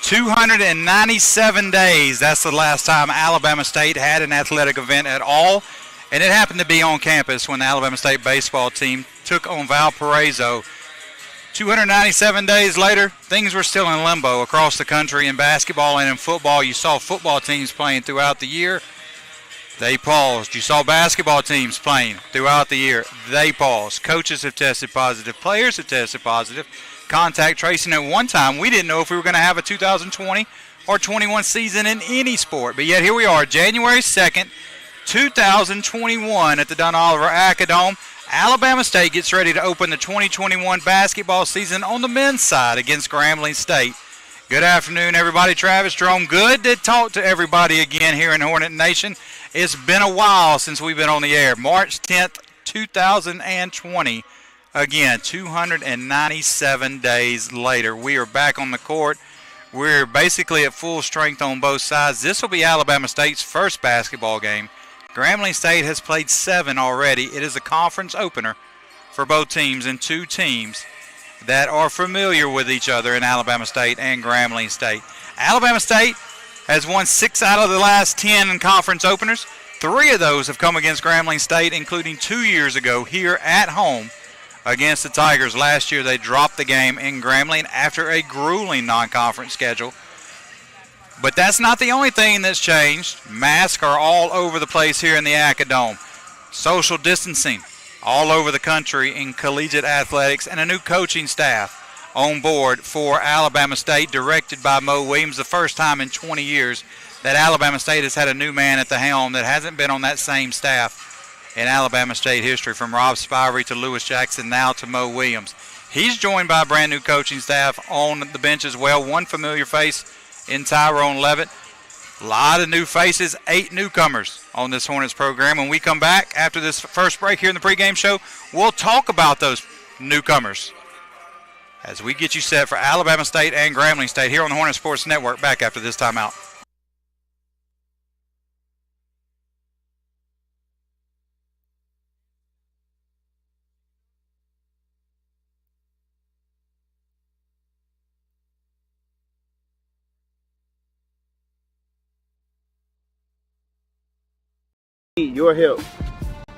297 days. That's the last time Alabama State had an athletic event at all. And it happened to be on campus when the Alabama State baseball team took on Valparaiso. 297 days later, things were still in limbo across the country in basketball and in football. You saw football teams playing throughout the year. They paused. You saw basketball teams playing throughout the year. They paused. Coaches have tested positive. Players have tested positive. Contact tracing at one time. We didn't know if we were going to have a 2020 or 21 season in any sport. But yet here we are, January 2nd, 2021 at the Don Oliver Acadome. Alabama State gets ready to open the 2021 basketball season on the men's side against Grambling State. Good afternoon, everybody. Travis Jerome, good to talk to everybody again here in Hornet Nation. It's been a while since we've been on the air. March 10th, 2020. Again, 297 days later. We are back on the court. We're basically at full strength on both sides. This will be Alabama State's first basketball game. Grambling State has played 7 already. It is a conference opener for both teams, and 2 teams that are familiar with each other in Alabama State and Grambling State. Alabama State has won 6 out of the last 10 in conference openers. 3 of those have come against Grambling State, including 2 years ago here at home against the Tigers. Last year they dropped the game in Grambling after a grueling non-conference schedule. But that's not the only thing that's changed. Masks are all over the place here in the Acadome. Social distancing all over the country in collegiate athletics, and a new coaching staff on board for Alabama State, directed by Mo Williams. The first time in 20 years that Alabama State has had a new man at the helm that hasn't been on that same staff in Alabama State history, from Rob Spivery to Lewis Jackson, now to Mo Williams. He's joined by a brand new coaching staff on the bench as well. One familiar face in Tyrone Levitt. A lot of new faces, 8 newcomers on this Hornets program. When we come back after this first break here in the pregame show, we'll talk about those newcomers as we get you set for Alabama State and Grambling State here on the Hornet Sports Network. Back after this timeout. Your help.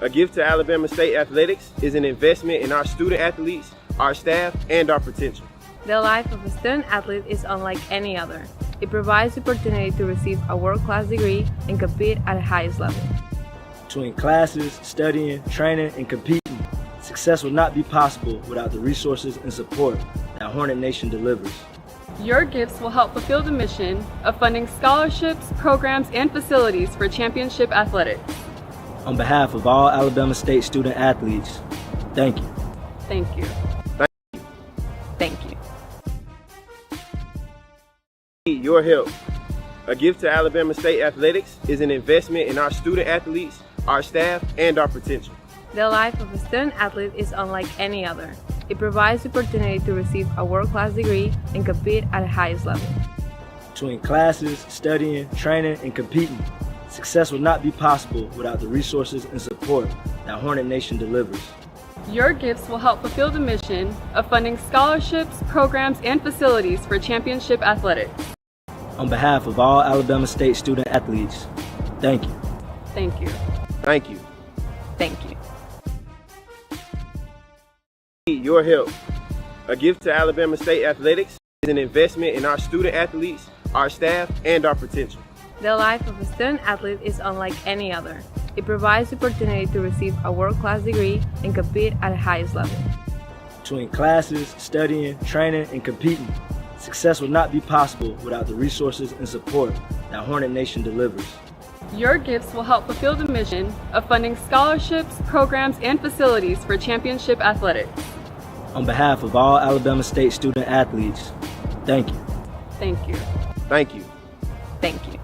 A gift to Alabama State Athletics is an investment in our student athletes, our staff, and our potential. The life of a student athlete is unlike any other. It provides the opportunity to receive a world-class degree and compete at the highest level. Between classes, studying, training, and competing, success would not be possible without the resources and support that Hornet Nation delivers. Your gifts will help fulfill the mission of funding scholarships, programs, and facilities for championship athletics. On behalf of all Alabama State student athletes, thank you. Thank you. Thank you. Your help. A gift to Alabama State Athletics is an investment in our student athletes, our staff, and our potential. The life of a student athlete is unlike any other. It provides the opportunity to receive a world-class degree and compete at the highest level. Between classes, studying, training, and competing, success would not be possible without the resources and support that Hornet Nation delivers. Your gifts will help fulfill the mission of funding scholarships, programs, and facilities for championship athletics. On behalf of all Alabama State student athletes, thank you. Thank you. Thank you. Thank you. Your help. A gift to Alabama State Athletics is an investment in our student athletes, our staff, and our potential. The life of a student athlete is unlike any other. It provides the opportunity to receive a world-class degree and compete at the highest level. Between classes, studying, training, and competing, success would not be possible without the resources and support that Hornet Nation delivers. Your gifts will help fulfill the mission of funding scholarships, programs, and facilities for championship athletics. On behalf of all Alabama State student athletes, thank you. Thank you. Thank you. Thank you.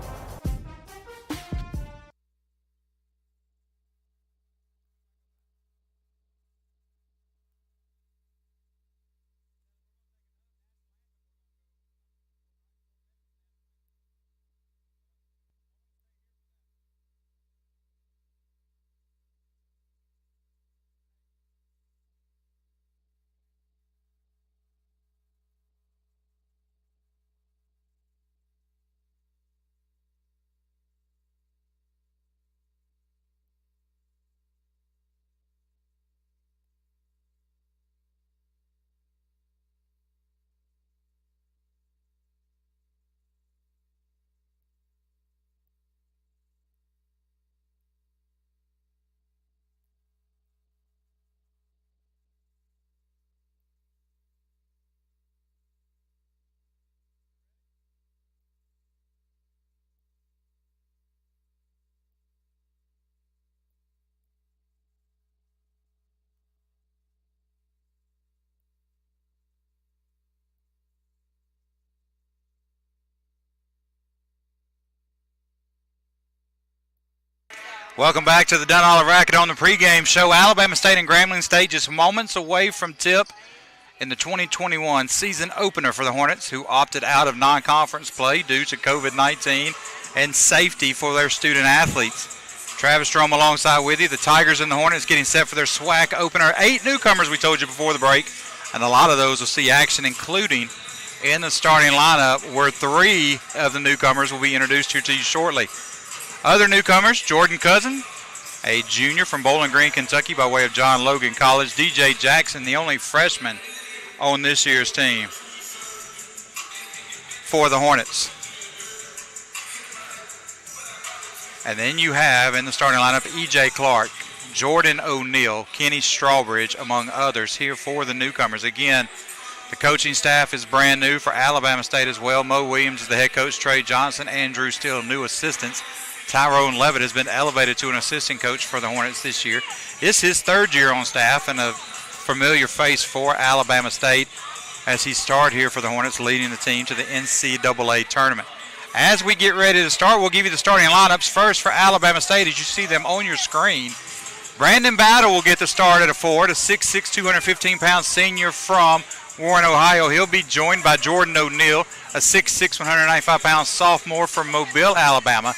Welcome back to the Dunn Olive Racket on the pregame show. Alabama State and Grambling State just moments away from tip in the 2021 season opener for the Hornets, who opted out of non-conference play due to COVID-19 and safety for their student athletes. Travis Strom alongside with you. The Tigers and the Hornets getting set for their SWAC opener. 8 newcomers we told you before the break, and a lot of those will see action, including in the starting lineup, where 3 of the newcomers will be introduced here to you shortly. Other newcomers, Jordan Cousin, a junior from Bowling Green, Kentucky by way of John Logan College. DJ Jackson, the only freshman on this year's team for the Hornets. And then you have in the starting lineup E.J. Clark, Jordan O'Neal, Kenny Strawbridge, among others here for the newcomers. Again, the coaching staff is brand new for Alabama State as well. Mo Williams is the head coach, Trey Johnson, Andrew Steele, new assistants. Tyrone Levitt has been elevated to an assistant coach for the Hornets this year. It's his 3rd year on staff and a familiar face for Alabama State as he started here for the Hornets, leading the team to the NCAA tournament. As we get ready to start, we'll give you the starting lineups. First for Alabama State, as you see them on your screen, Brandon Battle will get the start at a forward, a 6'6", 215-pound senior from Warren, Ohio. He'll be joined by Jordan O'Neal, a 6'6", 195-pound sophomore from Mobile, Alabama.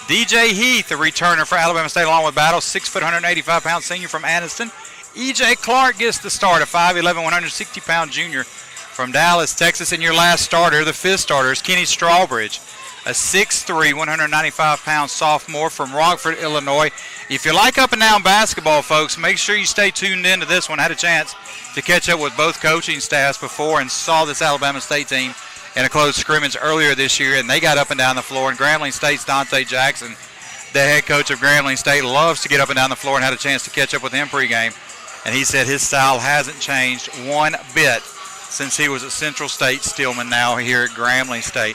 DJ Heath, a returner for Alabama State, along with Battle, 6', 185-pound senior from Anniston. E.J. Clark gets the start, a 5'11", 160-pound junior from Dallas, Texas. And your last starter, the 5th starter, is Kenny Strawbridge, a 6'3", 195-pound sophomore from Rockford, Illinois. If you like up and down basketball, folks, make sure you stay tuned into this one. I had a chance to catch up with both coaching staffs before and saw this Alabama State team in a close scrimmage earlier this year, and they got up and down the floor. And Grambling State's Dante Jackson, the head coach of Grambling State, loves to get up and down the floor, and had a chance to catch up with him pregame. And he said his style hasn't changed one bit since he was at Central State Stillman, now here at Grambling State.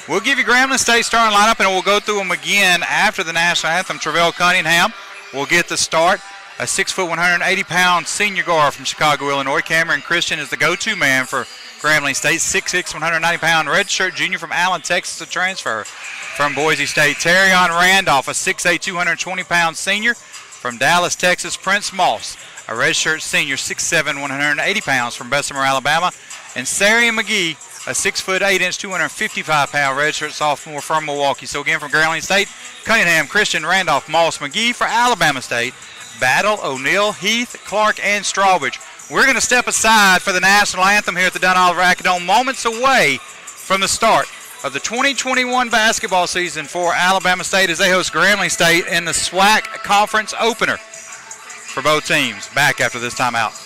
We'll give you Grambling State starting lineup, and we'll go through them again after the national anthem. Travell Cunningham will get the start, a 6', 180-pound senior guard from Chicago, Illinois. Cameron Christian is the go-to man for Grambling State, 6'6", 190-pound redshirt junior from Allen, Texas, a transfer from Boise State. Terrion Randolph, a 6'8", 220-pound senior from Dallas, Texas. Prince Moss, a redshirt senior, 6'7", 180 pounds from Bessemer, Alabama. And Sarian McGee, a 6'8", 255-pound redshirt sophomore from Milwaukee. So again, from Grambling State, Cunningham, Christian, Randolph, Moss, McGee. For Alabama State, Battle, O'Neal, Heath, Clark, and Strawbridge. We're going to step aside for the national anthem here at the Dunn Olive Racket, moments away from the start of the 2021 basketball season for Alabama State as they host Grambling State in the SWAC conference opener for both teams. Back after this timeout.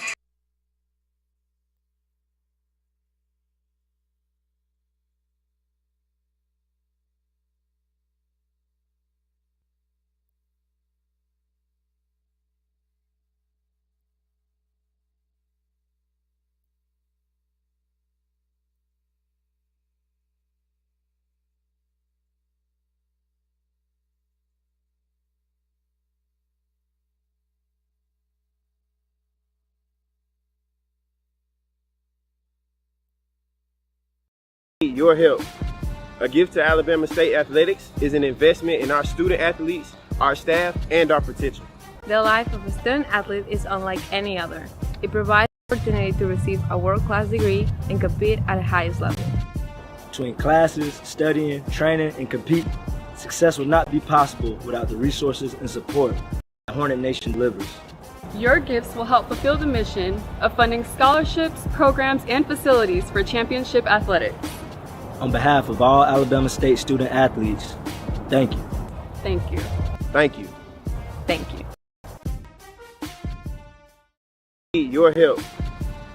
Need your help. A gift to Alabama State Athletics is an investment in our student athletes, our staff, and our potential. The life of a student athlete is unlike any other. It provides the opportunity to receive a world-class degree and compete at the highest level. Between classes, studying, training, and competing, success would not be possible without the resources and support that Hornet Nation delivers. Your gifts will help fulfill the mission of funding scholarships, programs, and facilities for championship athletics. On behalf of all Alabama State student athletes, thank you. Thank you. Thank you. Thank you. Need your help.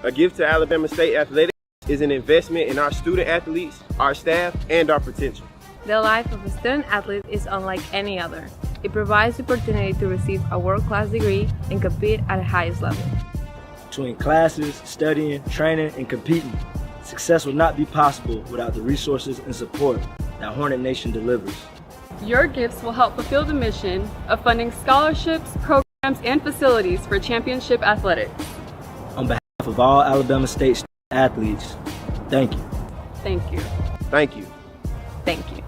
A gift to Alabama State Athletics is an investment in our student athletes, our staff, and our potential. The life of a student athlete is unlike any other. It provides the opportunity to receive a world-class degree and compete at the highest level. Between classes, studying, training, and competing, success would not be possible without the resources and support that Hornet Nation delivers. Your gifts will help fulfill the mission of funding scholarships, programs, and facilities for championship athletics. On behalf of all Alabama State athletes, thank you. Thank you. Thank you. Thank you.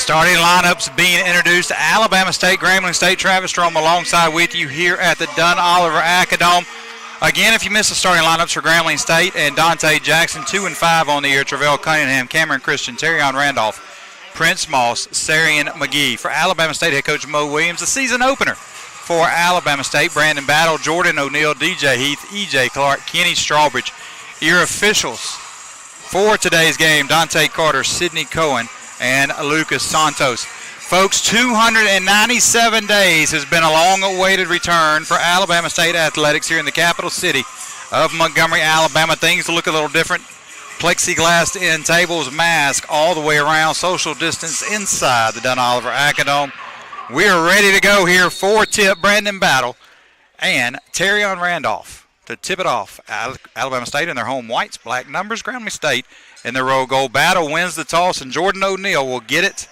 Starting lineups being introduced. Alabama State, Grambling State, Travis Strom alongside with you here at the Dunn Oliver Acadome. Again, if you missed the starting lineups for Grambling State and Dante Jackson, 2 and 5 on the year. Travell Cunningham, Cameron Christian, Terrion Randolph, Prince Moss, Sarian McGee. For Alabama State head coach Mo Williams, the season opener for Alabama State, Brandon Battle, Jordan O'Neal, DJ Heath, EJ Clark, Kenny Strawbridge. Your officials for today's game, Dante Carter, Sidney Cohen, and Lucas Santos. Folks, 297 days has been a long-awaited return for Alabama State athletics here in the capital city of Montgomery, Alabama. Things look a little different. Plexiglass end tables, mask all the way around, social distance inside the Dunn Oliver Acadome. We are ready to go here for tip. Brandon Battle and Terrion Randolph to tip it off. Alabama State in their home whites, black numbers. Grambling State in their road gold. Battle wins the toss, and Jordan O'Neal will get it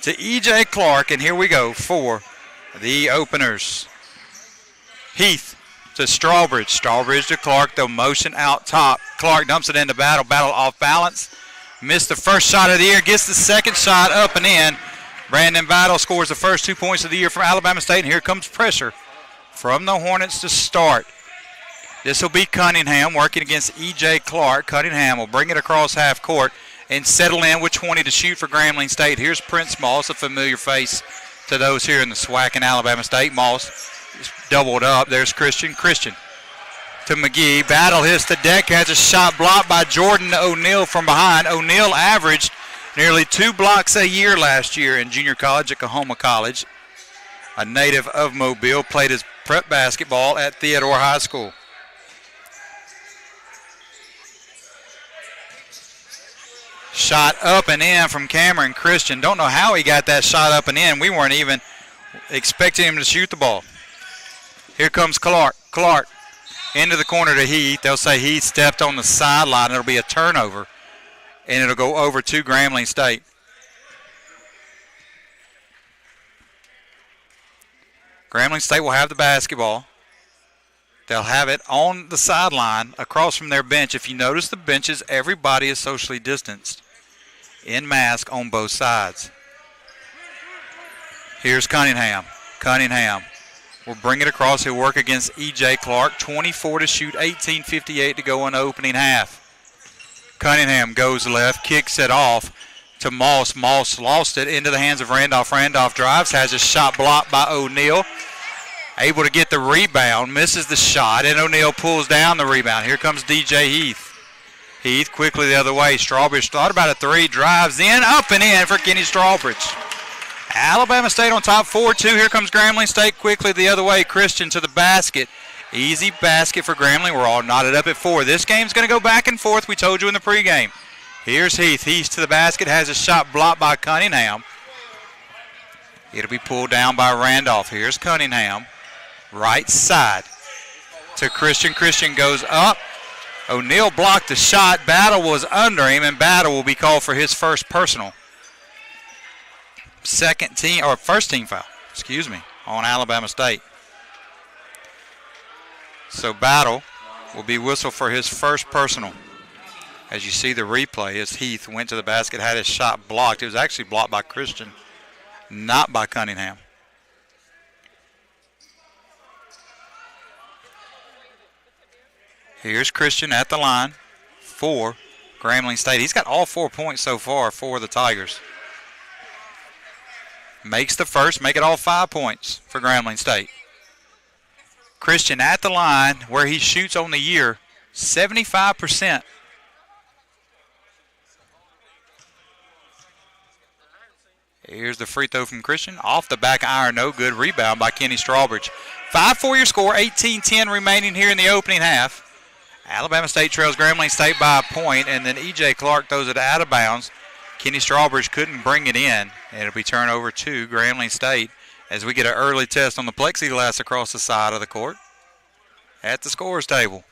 to EJ Clark, and here we go for the openers. Heath to Strawbridge. Strawbridge to Clark, the motion out top. Clark dumps it into Battle. Battle off balance. Missed the first shot of the year, gets the second shot up and in. Brandon Battle scores the first 2 points of the year from Alabama State, and here comes pressure from the Hornets to start. This will be Cunningham working against EJ Clark. Cunningham will bring it across half court and settle in with 20 to shoot for Grambling State. Here's Prince Moss, a familiar face to those here in the SWAC in Alabama State. Moss is doubled up. There's Christian. Christian to McGee. Battle hits the deck, has a shot blocked by Jordan O'Neal from behind. O'Neal averaged nearly 2 blocks a year last year in junior college at Coahoma College. A native of Mobile, played his prep basketball at Theodore High School. Shot up and in from Cameron Christian. Don't know how he got that shot up and in. We weren't even expecting him to shoot the ball. Here comes Clark. Clark into the corner to Heath. They'll say Heath stepped on the sideline. It'll be a turnover, and it'll go over to Grambling State. Grambling State will have the basketball. They'll have it on the sideline across from their bench. If you notice the benches, everybody is socially distanced in mask on both sides. Here's Cunningham. Cunningham will bring it across. He'll work against EJ Clark. 24 to shoot, 18:58 to go in the opening half. Cunningham goes left, kicks it off to Moss. Moss lost it into the hands of Randolph. Randolph drives, has a shot blocked by O'Neal. Able to get the rebound, misses the shot, and O'Neal pulls down the rebound. Here comes DJ Heath. Heath quickly the other way. Strawbridge thought about a three, drives in, up and in for Kenny Strawbridge. Alabama State on top 4-2. Here comes Grambling State quickly the other way. Christian to the basket. Easy basket for Grambling. We're all knotted up at 4. This game's going to go back and forth. We told you in the pregame. Here's Heath. Heath to the basket, has a shot blocked by Cunningham. It'll be pulled down by Randolph. Here's Cunningham. Right side to Christian. Christian goes up. O'Neal blocked the shot. Battle was under him, and Battle will be called for his first personal. First team foul, on Alabama State. So Battle will be whistled for his first personal. As you see the replay, as Heath went to the basket, had his shot blocked. It was actually blocked by Christian, not by Cunningham. Here's Christian at the line for Grambling State. He's got all 4 points so far for the Tigers. Makes the first, make it all 5 points for Grambling State. Christian at the line where he shoots on the year, 75%. Here's the free throw from Christian. Off the back iron, no good. Rebound by Kenny Strawbridge. 5-4 your score, 18-10 remaining here in the opening half. Alabama State trails Grambling State by a point, and then E.J. Clark throws it out of bounds. Kenny Strawbridge couldn't bring it in, and it'll be turned over to Grambling State as we get an early test on the plexiglass across the side of the court at the scores table.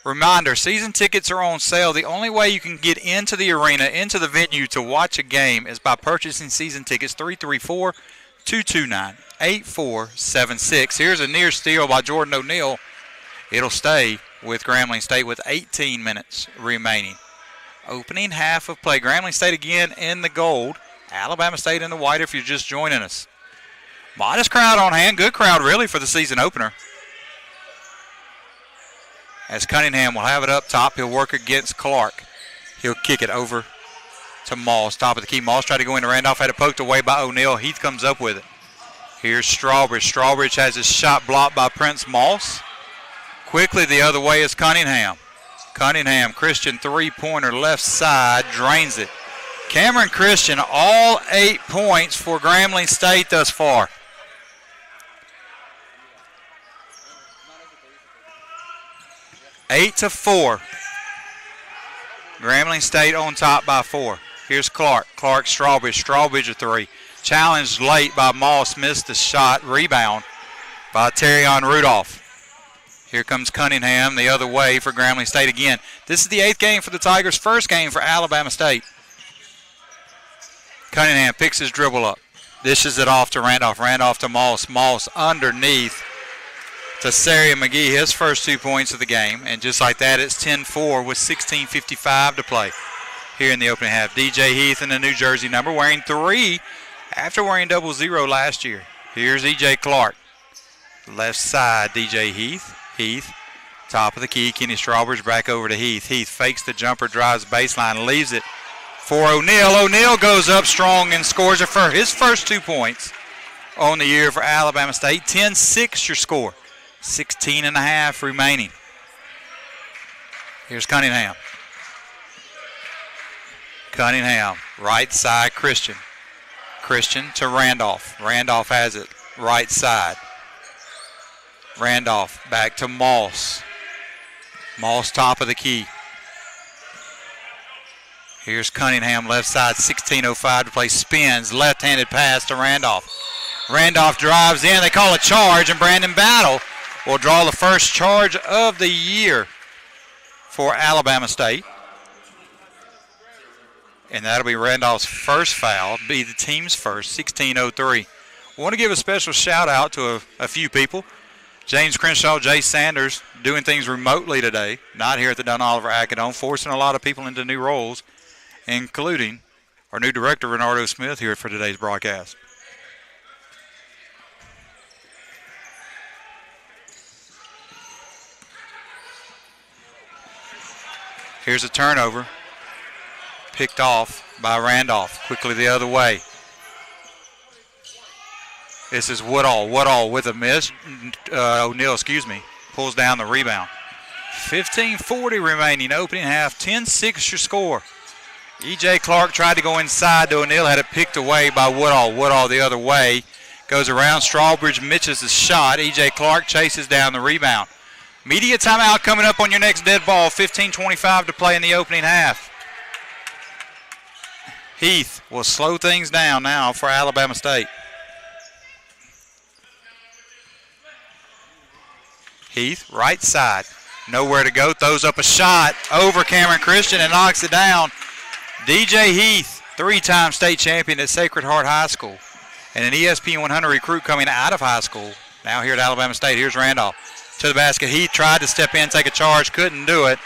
Reminder, season tickets are on sale. The only way you can get into the arena, into the venue to watch a game is by purchasing season tickets. 334-229-8476. Here's a near steal by Jordan O'Neal. It'll stay with Grambling State with 18 minutes remaining. Opening half of play. Grambling State again in the gold. Alabama State in the white if you're just joining us. Modest crowd on hand. Good crowd really for the season opener. As Cunningham will have it up top, he'll work against Clark. He'll kick it over to Moss, top of the key. Moss tried to go into Randolph, had it poked away by O'Neal. Heath comes up with it. Here's Strawbridge. Strawbridge has his shot blocked by Prince Moss. Quickly the other way is Cunningham. Cunningham, Christian three-pointer left side, drains it. Cameron Christian, all 8 points for Grambling State thus far. Eight to 4. Grambling State on top by 4. Here's Clark. Clark, Strawbridge. Strawbridge a three. Challenged late by Moss. Missed the shot. Rebound by Terrion Rudolph. Here comes Cunningham the other way for Grambling State again. This is the 8th game for the Tigers. First game for Alabama State. Cunningham picks his dribble up. Dishes it off to Randolph. Randolph to Moss. Moss underneath to Sarian McGee, his first 2 points of the game. And just like that, it's 10-4 with 16:55 to play here in the opening half. DJ Heath in the New Jersey number, wearing 3 after wearing 00 last year. Here's E.J. Clark. Left side, DJ Heath. Heath, top of the key. Kenny Strawbridge back over to Heath. Heath fakes the jumper, drives baseline, leaves it for O'Neal. O'Neal goes up strong and scores it for his first 2 points on the year for Alabama State. 10-6 your score. 16.5 remaining. Here's Cunningham. Cunningham, right side, Christian. Christian to Randolph. Randolph has it, right side. Randolph back to Moss. Moss top of the key. Here's Cunningham, left side, 16:05 to play. Spins, left-handed pass to Randolph. Randolph drives in. They call a charge, and Brandon Battle will draw the first charge of the year for Alabama State. And that'll be Randolph's first foul, be the team's first, 16:03. I want to give a special shout-out to a few people. James Crenshaw, Jay Sanders, doing things remotely today, not here at the Dunn Oliver Acadome, forcing a lot of people into new roles, including our new director, Renardo Smith, here for today's broadcast. Here's a turnover, picked off by Randolph, quickly the other way. This is Woodall. Woodall with a miss. O'Neal, pulls down the rebound. 15:40 remaining, opening half. 10-6 your score. E.J. Clark tried to go inside to O'Neal, had it picked away by Woodall. Woodall the other way. Goes around. Strawbridge misses the shot. E.J. Clark chases down the rebound. Media timeout coming up on your next dead ball. 15:25 to play in the opening half. Heath will slow things down now for Alabama State. Heath, right side. Nowhere to go. Throws up a shot over Cameron Christian and knocks it down. DJ Heath, 3-time state champion at Sacred Heart High School. And an ESPN 100 recruit coming out of high school. Now here at Alabama State. Here's Randolph to the basket. Heath tried to step in, take a charge, couldn't do it.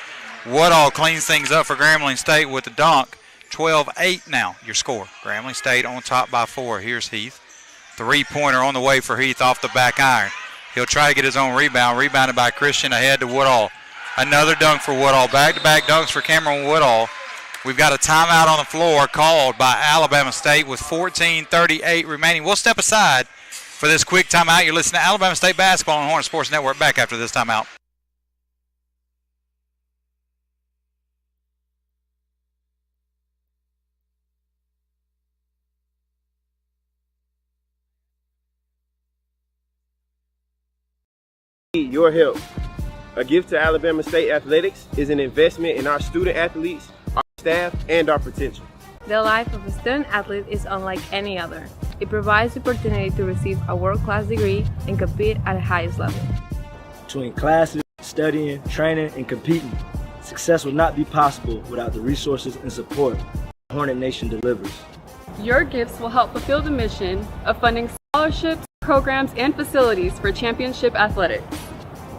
Woodall cleans things up for Grambling State with the dunk. 12-8 now, your score. Grambling State on top by 4. Here's Heath. Three-pointer on the way for Heath off the back iron. He'll try to get his own rebound. Rebounded by Christian ahead to Woodall. Another dunk for Woodall. Back-to-back dunks for Cameron Woodall. We've got a timeout on the floor called by Alabama State with 14:38 remaining. We'll step aside for this quick timeout. You're listening to Alabama State Basketball on Hornet Sports Network. Back after this timeout. Need your help. A gift to Alabama State Athletics is an investment in our student athletes, our staff, and our potential. The life of a student athlete is unlike any other. It provides the opportunity to receive a world-class degree and compete at the highest level. Between classes, studying, training, and competing, success would not be possible without the resources and support Hornet Nation delivers. Your gifts will help fulfill the mission of funding scholarships, programs, and facilities for championship athletics.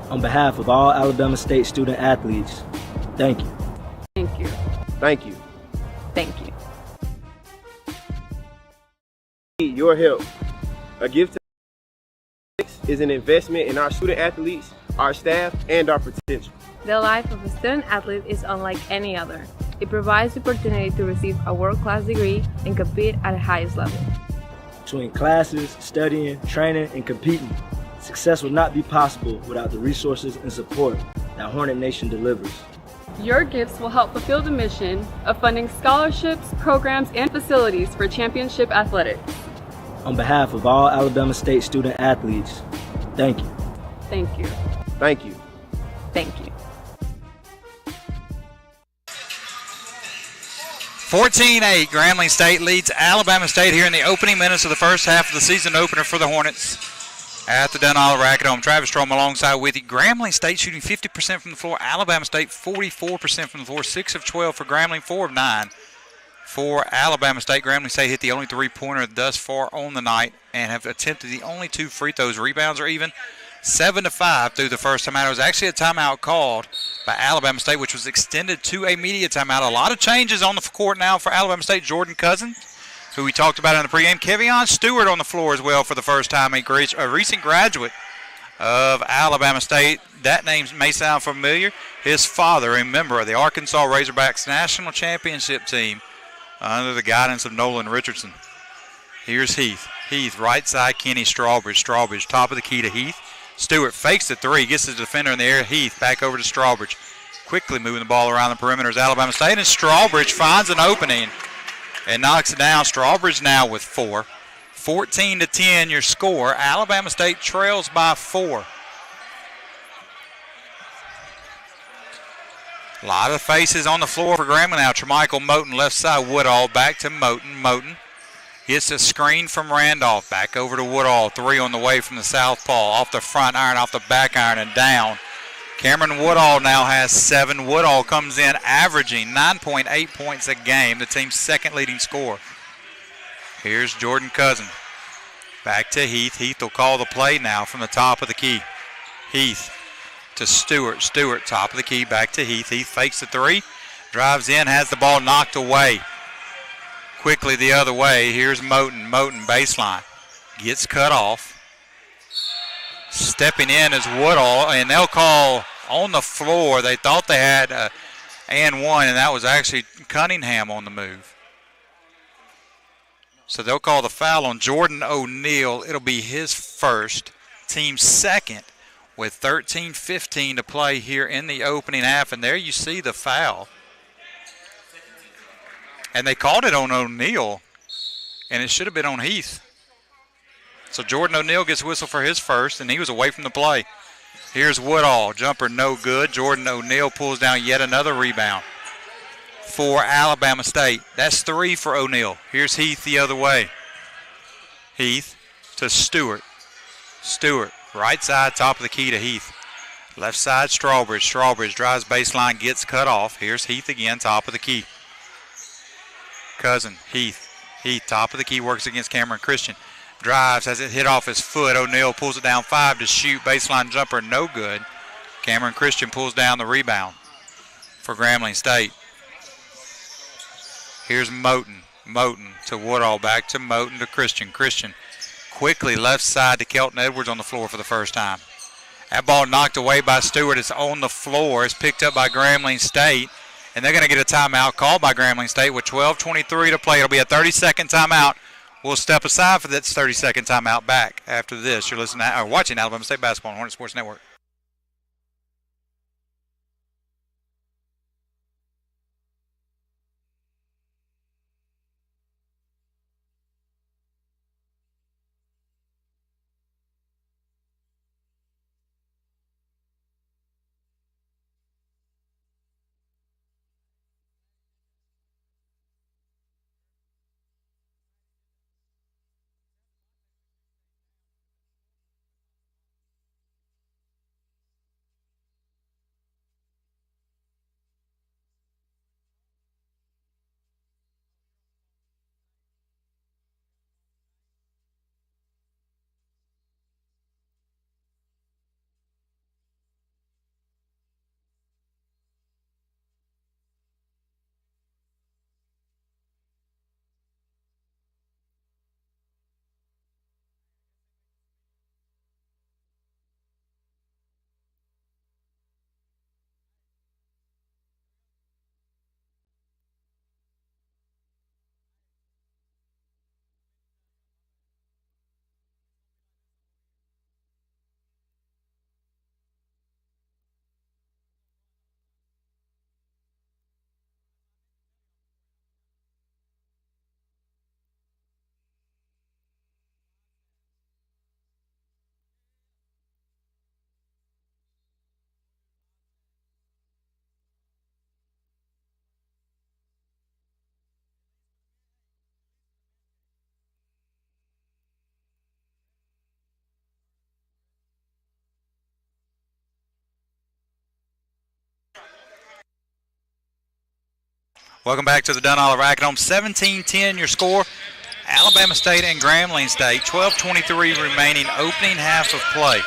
On behalf of all Alabama State student athletes, thank you. Thank you. Thank you. Thank you. Need your help. A gift to is an investment in our student athletes, our staff, and our potential. The life of a student athlete is unlike any other. It provides the opportunity to receive a world-class degree and compete at the highest level. Between classes, studying, training, and competing, success would not be possible without the resources and support that Hornet Nation delivers. Your gifts will help fulfill the mission of funding scholarships, programs, and facilities for championship athletics. On behalf of all Alabama State student athletes, thank you. Thank you. Thank you. Thank you. 14-8, Grambling State leads Alabama State here in the opening minutes of the first half of the season opener for the Hornets at the Dunn-Olive Racket Home. Travis Strom alongside with you. Grambling State shooting 50% from the floor. Alabama State 44% from the floor. 6 of 12 for Grambling, 4 of 9 for Alabama State. Grambling State hit the only three-pointer thus far on the night and have attempted the only 2 free throws. Rebounds are even. 7-5 through the first timeout. It was actually a timeout called by Alabama State, which was extended to a media timeout. A lot of changes on the court now for Alabama State. Jordan Cousins, who we talked about in the pregame. Kevion Stewart on the floor as well for the first time, a recent graduate of Alabama State. That name may sound familiar. His father, a member of the Arkansas Razorbacks national championship team under the guidance of Nolan Richardson. Here's Heath. Heath, right side, Kenny Strawbridge. Strawbridge, top of the key to Heath. Stewart fakes the three, gets the defender in the air. Heath back over to Strawbridge. Quickly moving the ball around the perimeter is Alabama State, and Strawbridge finds an opening and knocks it down. Strawbridge now with 4. 14-10 your score. Alabama State trails by 4. A lot of faces on the floor for Grambling now. Tremichael Moten, left side, Woodall back to Moten. Moten gets a screen from Randolph. Back over to Woodall. 3 on the way from the southpaw. Off the front iron, off the back iron, and down. Cameron Woodall now has 7. Woodall comes in averaging 9.8 points a game, the team's second leading scorer. Here's Jordan Cousin. Back to Heath. Heath will call the play now from the top of the key. Heath to Stewart. Stewart, top of the key, back to Heath. Heath fakes the 3, drives in, has the ball knocked away. Quickly the other way. Here's Moten. Moten, baseline. Gets cut off. Stepping in is Woodall, and they'll call on the floor. They thought they had and 1, and that was actually Cunningham on the move. So they'll call the foul on Jordan O'Neal. It'll be his first, team's second, with 13:15 to play here in the opening half. And there you see the foul. And they called it on O'Neal, and it should have been on Heath. So Jordan O'Neal gets whistled for his first, and he was away from the play. Here's Woodall. Jumper no good. Jordan O'Neal pulls down yet another rebound for Alabama State. That's 3 for O'Neal. Here's Heath the other way. Heath to Stewart. Stewart, right side, top of the key to Heath. Left side, Strawbridge. Strawbridge drives baseline, gets cut off. Here's Heath again, top of the key. Cousin, Heath. Heath, top of the key, works against Cameron Christian. Drives, has it hit off his foot. O'Neal pulls it down 5 to shoot. Baseline jumper, no good. Cameron Christian pulls down the rebound for Grambling State. Here's Moten. Moten to Woodall, back to Moten to Christian. Christian quickly left side to Kelton Edwards on the floor for the first time. That ball knocked away by Stewart. It's on the floor. It's picked up by Grambling State. And they're going to get a timeout called by Grambling State with 12:23 to play. It'll be a 30-second timeout. We'll step aside for that 30-second timeout back after this. You're listening to, or watching Alabama State basketball on Hornet Sports Network. Welcome back to the Dunn Oliver Acadome. 17-10 your score. Alabama State and Grambling State. 12:23 remaining, opening half of play.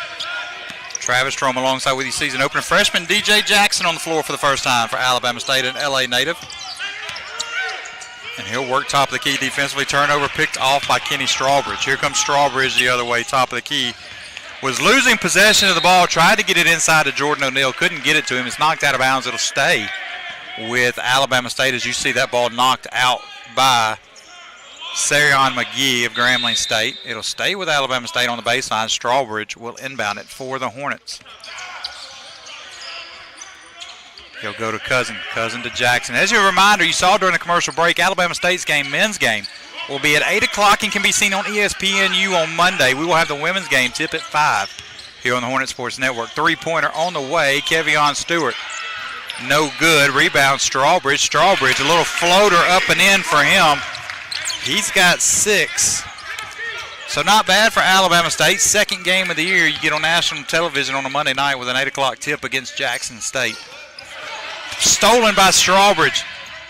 Travis Strom alongside with you, season opener freshman DJ Jackson on the floor for the first time for Alabama State, an LA native. And he'll work top of the key defensively. Turnover picked off by Kenny Strawbridge. Here comes Strawbridge the other way, top of the key. Was losing possession of the ball, tried to get it inside to Jordan O'Neal, couldn't get it to him. It's knocked out of bounds. It'll stay with Alabama State as you see that ball knocked out by Sarion McGee of Grambling State. It'll stay with Alabama State on the baseline. Strawbridge will inbound it for the Hornets. He'll go to Cousin to Jackson. As a reminder, you saw during the commercial break, Alabama State's game, men's game, will be at 8 o'clock and can be seen on ESPNU on Monday. We will have the women's game tip at 5 here on the Hornet Sports Network. Three-pointer on the way, Kevion Stewart. No good. Rebound, Strawbridge. Strawbridge, a little floater up and in for him. He's got 6. So not bad for Alabama State. Second game of the year you get on national television on a Monday night with an 8 o'clock tip against Jackson State. Stolen by Strawbridge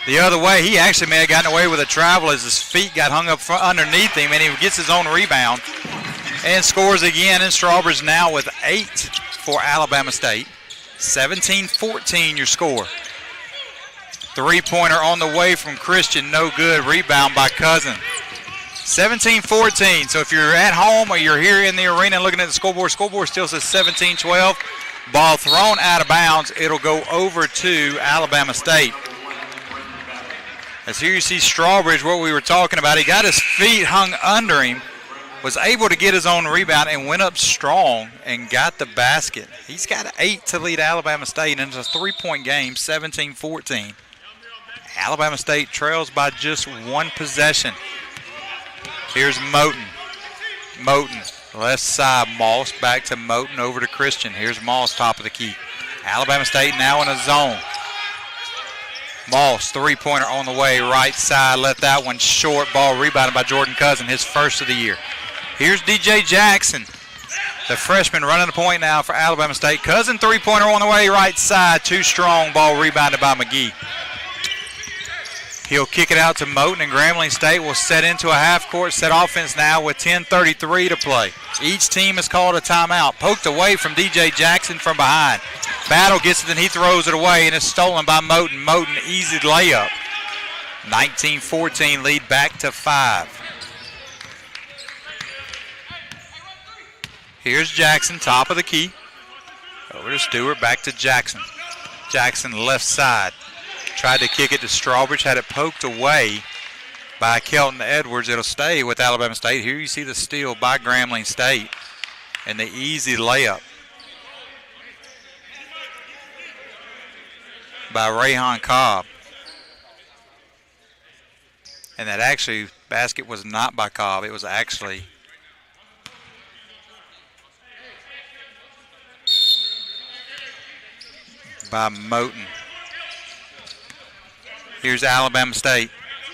the other way. He actually may have gotten away with a travel as his feet got hung up underneath him, and he gets his own rebound and scores again. And Strawbridge now with 8 for Alabama State. 17-14 your score. Three-pointer on the way from Christian, no good. Rebound by Cousin. 17-14. So if you're at home or you're here in the arena looking at the scoreboard still says 17-12. Ball thrown out of bounds. It'll go over to Alabama State. As here you see Strawbridge, what we were talking about. He got his feet hung under him, was able to get his own rebound, and went up strong and got the basket. He's got 8 to lead Alabama State, and it's a 3-point game, 17-14. Alabama State trails by just 1 possession. Here's Moten. Left side, Moss back to Moten, over to Christian. Here's Moss, top of the key. Alabama State now in a zone. Moss, three-pointer on the way, right side, let that one short. Ball rebounded by Jordan Cousin, his first of the year. Here's DJ Jackson, the freshman, running the point now for Alabama State. Cousin, three-pointer on the way, right side, too strong. Ball rebounded by McGee. He'll kick it out to Moten, and Grambling State will set into a half-court set offense now with 10:33 to play. Each team has called a timeout. Poked away from DJ Jackson from behind. Battle gets it, and he throws it away, and it's stolen by Moten. Moten, easy layup. 19-14, lead back to 5. Here's Jackson, top of the key. Over to Stewart, back to Jackson. Jackson, left side. Tried to kick it to Strawbridge, had it poked away by Kelton Edwards. It'll stay with Alabama State. Here you see the steal by Grambling State and the easy layup by Rayhan Cobb. And that actually basket was not by Cobb. It was actually by Moten. Here's Alabama State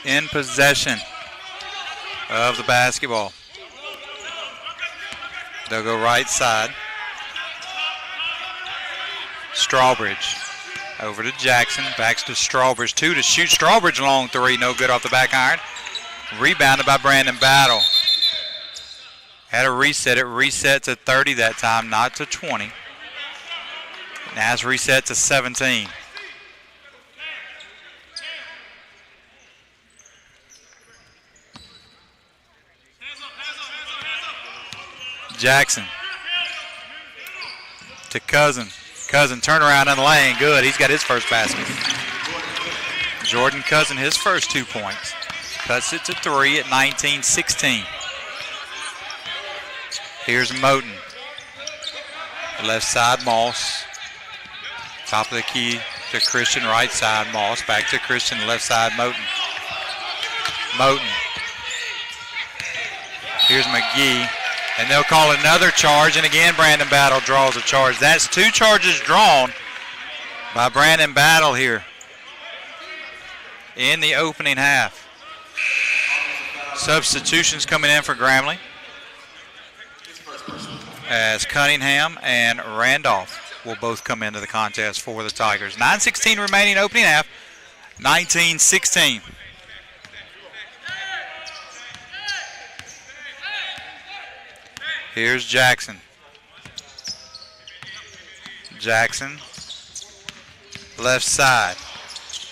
in possession of the basketball. They'll go right side. Strawbridge over to Jackson. Backs to Strawbridge. 2 to shoot. Strawbridge long three. No good off the back iron. Rebounded by Brandon Battle. Had a reset. It reset to 30 that time, not to 20. Now it's reset to 17. Jackson to Cousin. Cousin turn around in the lane. Good. He's got his first basket. Jordan Cousin, his first 2 points. Cuts it to 3 at 19-16. Here's Moten. Left side, Moss. Top of the key to Christian. Right side, Moss. Back to Christian. Left side, Moten. Here's McGee. And they'll call another charge, and again Brandon Battle draws a charge. That's 2 charges drawn by Brandon Battle here in the opening half. Substitutions coming in for Grambling as Cunningham and Randolph will both come into the contest for the Tigers. 9:16 remaining opening half. 19-16. Here's Jackson. Jackson, left side.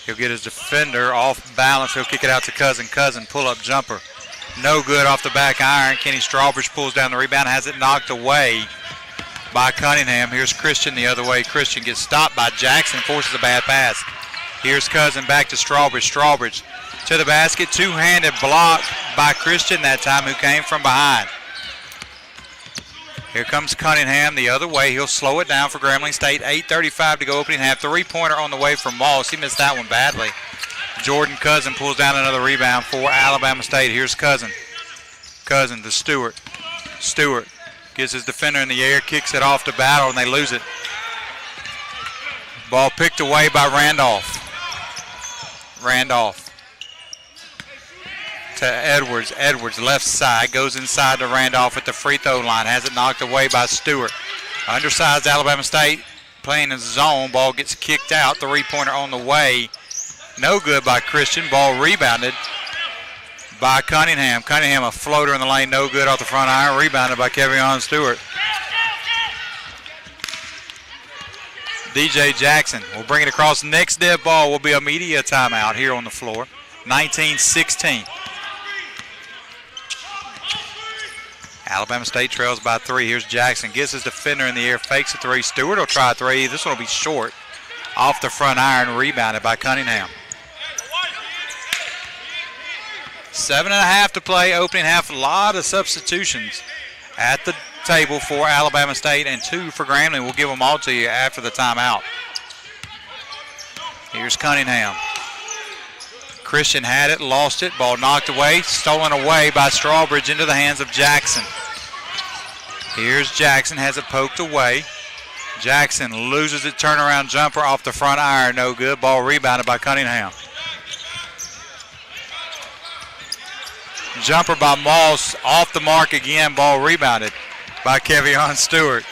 He'll get his defender off balance. He'll kick it out to Cousin. Cousin, pull-up jumper. No good off the back iron. Kenny Strawbridge pulls down the rebound, has it knocked away by Cunningham. Here's Christian the other way. Christian gets stopped by Jackson, forces a bad pass. Here's Cousin back to Strawbridge. Strawbridge to the basket. Two-handed block by Christian that time, who came from behind. Here comes Cunningham the other way. He'll slow it down for Grambling State. 8:35 to go opening half. Three-pointer on the way from Moss. He missed that one badly. Jordan Cousin pulls down another rebound for Alabama State. Here's Cousin. Cousin to Stewart. Stewart gets his defender in the air, kicks it off to Battle, and they lose it. Ball picked away by Randolph. Randolph to Edwards. Edwards left side, goes inside to Randolph at the free throw line. Has it knocked away by Stewart. Undersized Alabama State playing in zone. Ball gets kicked out. Three-pointer on the way. No good by Christian. Ball rebounded by Cunningham. Cunningham, a floater in the lane. No good off the front iron. Rebounded by Kevion Stewart. DJ Jackson will bring it across. Next dead ball will be a media timeout here on the floor. 19-16. Alabama State trails by 3. Here's Jackson. Gets his defender in the air. Fakes a three. Stewart will try a three. This one will be short. Off the front iron. Rebounded by Cunningham. 7.5 to play. Opening half. A lot of substitutions at the table for Alabama State and 2 for Grambling. We'll give them all to you after the timeout. Here's Cunningham. Christian had it, lost it. Ball knocked away, stolen away by Strawbridge into the hands of Jackson. Here's Jackson, has it poked away. Jackson loses it, turnaround jumper off the front iron, no good. Ball rebounded by Cunningham. Jumper by Moss, off the mark again. Ball rebounded by Kevion Stewart.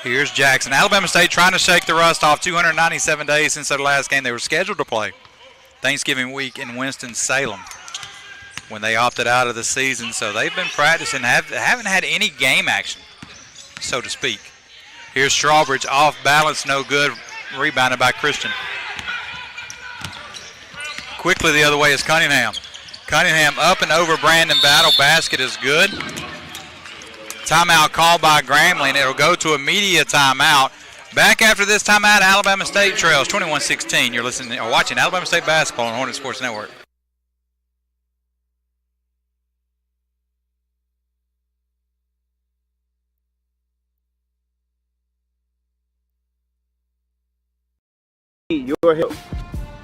Here's Jackson. Alabama State trying to shake the rust off. 297 days since their last game. They were scheduled to play Thanksgiving week in Winston-Salem when they opted out of the season. So they've been practicing, haven't had any game action, so to speak. Here's Strawbridge, off balance, no good. Rebounded by Christian. Quickly the other way is Cunningham. Cunningham up and over Brandon Battle. Basket is good. Timeout called by Grambling. It'll go to a media timeout. Back after this timeout, Alabama State trails 21-16. You're listening or watching Alabama State basketball on Hornet Sports Network. Your help.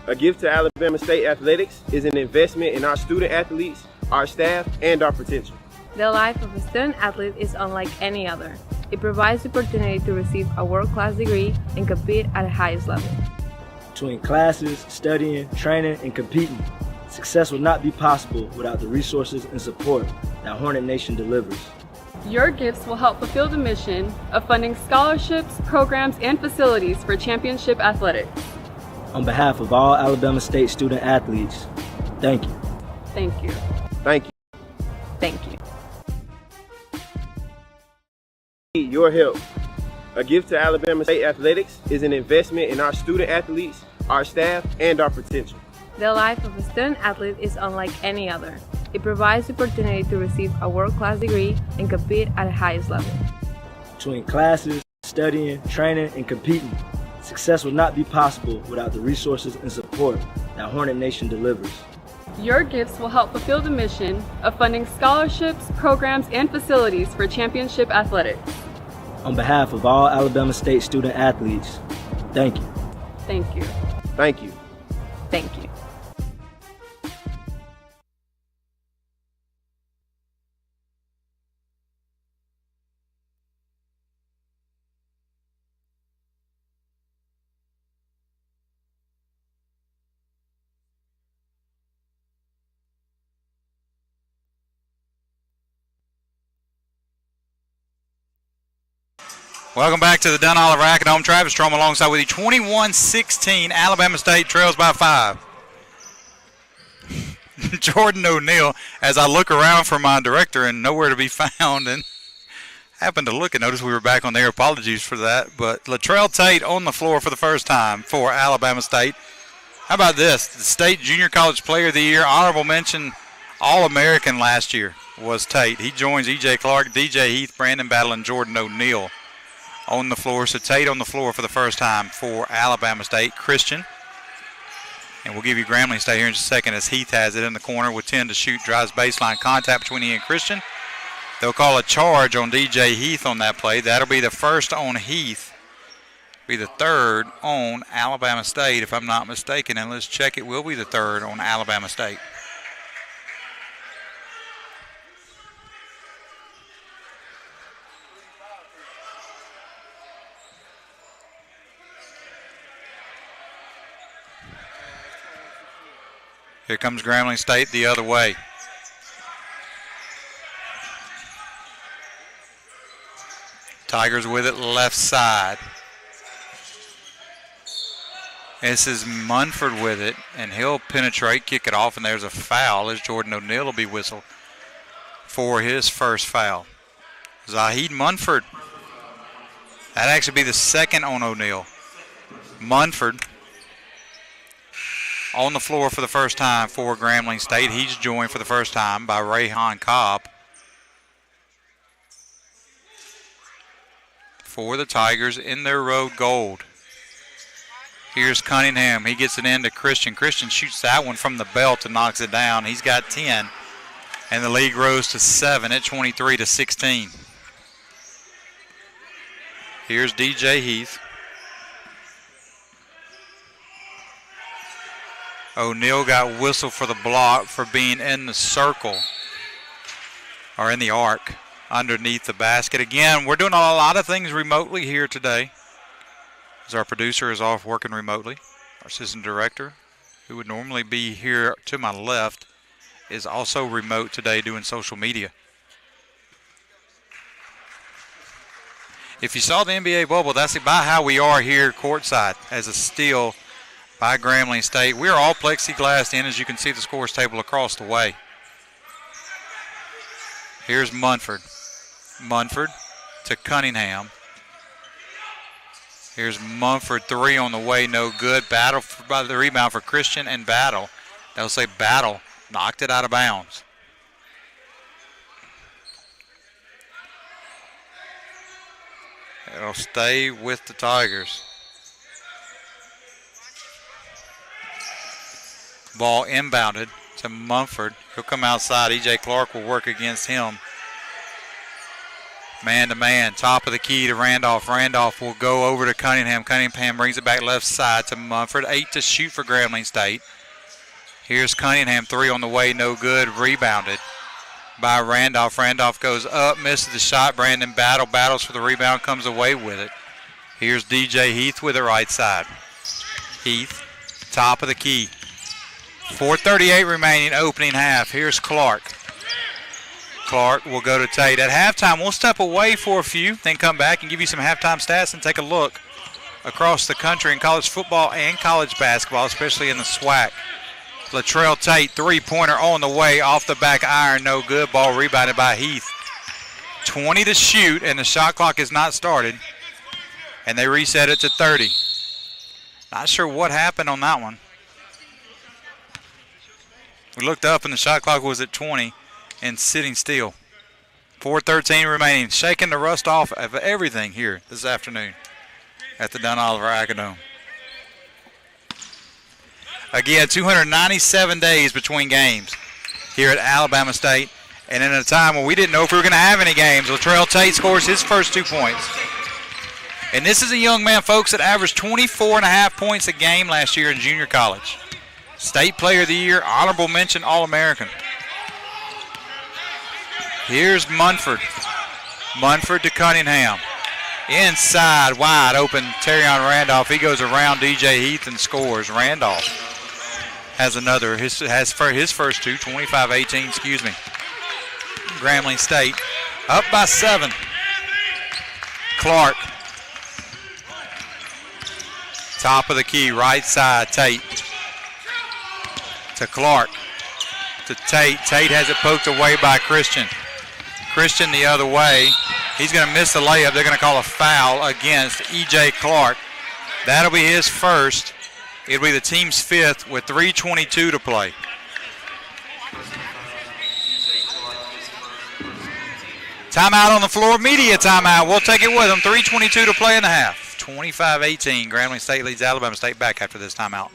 A gift to Alabama State Athletics is an investment in our student athletes, our staff, and our potential. The life of a student athlete is unlike any other. It provides the opportunity to receive a world-class degree and compete at the highest level. Between classes, studying, training, and competing, success would not be possible without the resources and support that Hornet Nation delivers. Your gifts will help fulfill the mission of funding scholarships, programs, and facilities for championship athletics. On behalf of all Alabama State student athletes, thank you. Thank you. Thank you. Thank you. Your help. A gift to Alabama State Athletics is an investment in our student athletes, our staff, and our potential. The life of a student athlete is unlike any other. It provides the opportunity to receive a world-class degree and compete at the highest level. Between classes, studying, training, and competing, success would not be possible without the resources and support that Hornet Nation delivers. Your gifts will help fulfill the mission of funding scholarships, programs, and facilities for championship athletics. On behalf of all Alabama State student athletes, thank you. Thank you. Thank you. Thank you. Welcome back to the Dunn Oliver Acadome. Travis Strom alongside with you. 21-16. Alabama State trails by 5. Jordan O'Neal, as I look around for my director and nowhere to be found, and happened to look and notice we were back on there. Apologies for that. But Latrell Tate on the floor for the first time for Alabama State. How about this? The State Junior College Player of the Year, honorable mention, All-American last year was Tate. He joins E.J. Clark, D.J. Heath, Brandon Battle, and Jordan O'Neal on the floor. So Tate on the floor for the first time for Alabama State. Christian. And we'll give you Grambling State here in just a second as Heath has it in the corner with 10 to shoot. Drives baseline contact between he and Christian. They'll call a charge on D.J. Heath on that play. That'll be the first on Heath. Be the third on Alabama State, if I'm not mistaken. And let's check, it will be the third on Alabama State. Here comes Grambling State the other way. Tigers with it left side. This is Munford with it, and he'll penetrate, kick it off, and there's a foul as Jordan O'Neal will be whistled for his first foul. Zahid Munford. That'd actually be the second on O'Neal. Munford on the floor for the first time for Grambling State. He's joined for the first time by Rayhan Cobb. For the Tigers in their road gold. Here's Cunningham. He gets it into Christian. Christian shoots that one from the belt and knocks it down. He's got 10. And the lead grows to 7 at 23-16. Here's D.J. Heath. O'Neal got whistled for the block for being in the circle or in the arc underneath the basket. Again, we're doing a lot of things remotely here today, as our producer is off working remotely. Our assistant director, who would normally be here to my left, is also remote today doing social media. If you saw the NBA bubble, that's about how we are here courtside, as a steal by Grambling State. We're all plexiglassed in, as you can see the scores table across the way. Here's Munford. Munford to Cunningham. Here's Munford, 3 on the way, no good. Battle by the rebound for Christian and Battle. They'll say Battle knocked it out of bounds. It'll stay with the Tigers. Ball inbounded to Munford. He'll come outside. E.J. Clark will work against him. Man-to-man, top of the key to Randolph. Randolph will go over to Cunningham. Cunningham brings it back left side to Munford. 8 to shoot for Grambling State. Here's Cunningham, 3 on the way, no good. Rebounded by Randolph. Randolph goes up, misses the shot. Brandon battles for the rebound, comes away with it. Here's D.J. Heath with it right side. Heath, top of the key. 4:38 remaining, opening half. Here's Clark. Clark will go to Tate. At halftime, we'll step away for a few, then come back and give you some halftime stats and take a look across the country in college football and college basketball, especially in the SWAC. Latrell Tate, three-pointer on the way, off the back iron, no good. Ball rebounded by Heath. 20 to shoot, and the shot clock is not started. And they reset it to 30. Not sure what happened on that one. We looked up and the shot clock was at 20 and sitting still. 4:13 remaining. Shaking the rust off of everything here this afternoon at the Dunn Oliver Acadome. Again, 297 days between games here at Alabama State. And in a time when we didn't know if we were going to have any games, Latrell Tate scores his first 2 points. And this is a young man, folks, that averaged 24.5 points a game last year in junior college. State Player of the Year, honorable mention, All-American. Here's Munford. Munford to Cunningham. Inside, wide open, Terrion Randolph. He goes around D.J. Heath and scores. Randolph has for his first 2, 25-18, excuse me. Grambling State up by 7. Clark Top of the key, right side, Tate. To Clark. To Tate. Tate has it poked away by Christian. Christian the other way. He's going to miss the layup. They're going to call a foul against E.J. Clark. That'll be his first. It'll be the team's fifth with 3:22 to play. Timeout on the floor, media timeout. We'll take it with them. 3:22 to play in the half. 25-18. Grambling State leads Alabama State back after this timeout.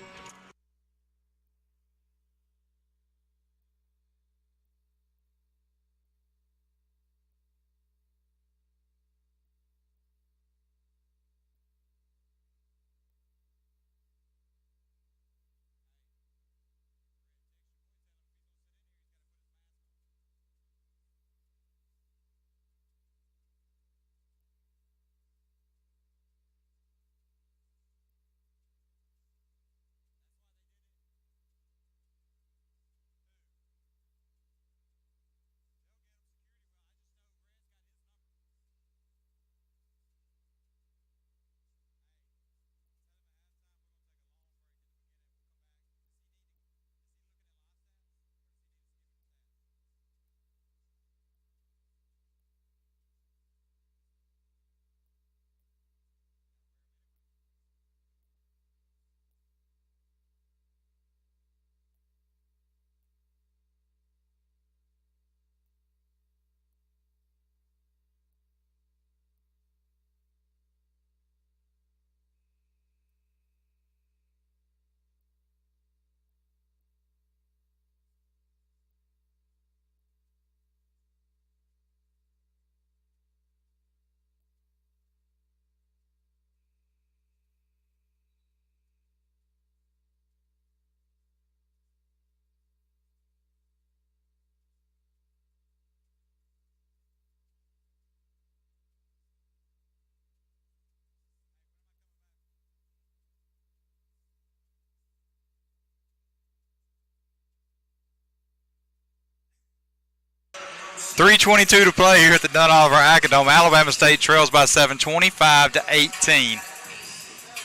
.322 to play here at the Dunn-Oliver Acadome. Alabama State trails by 7, 25-18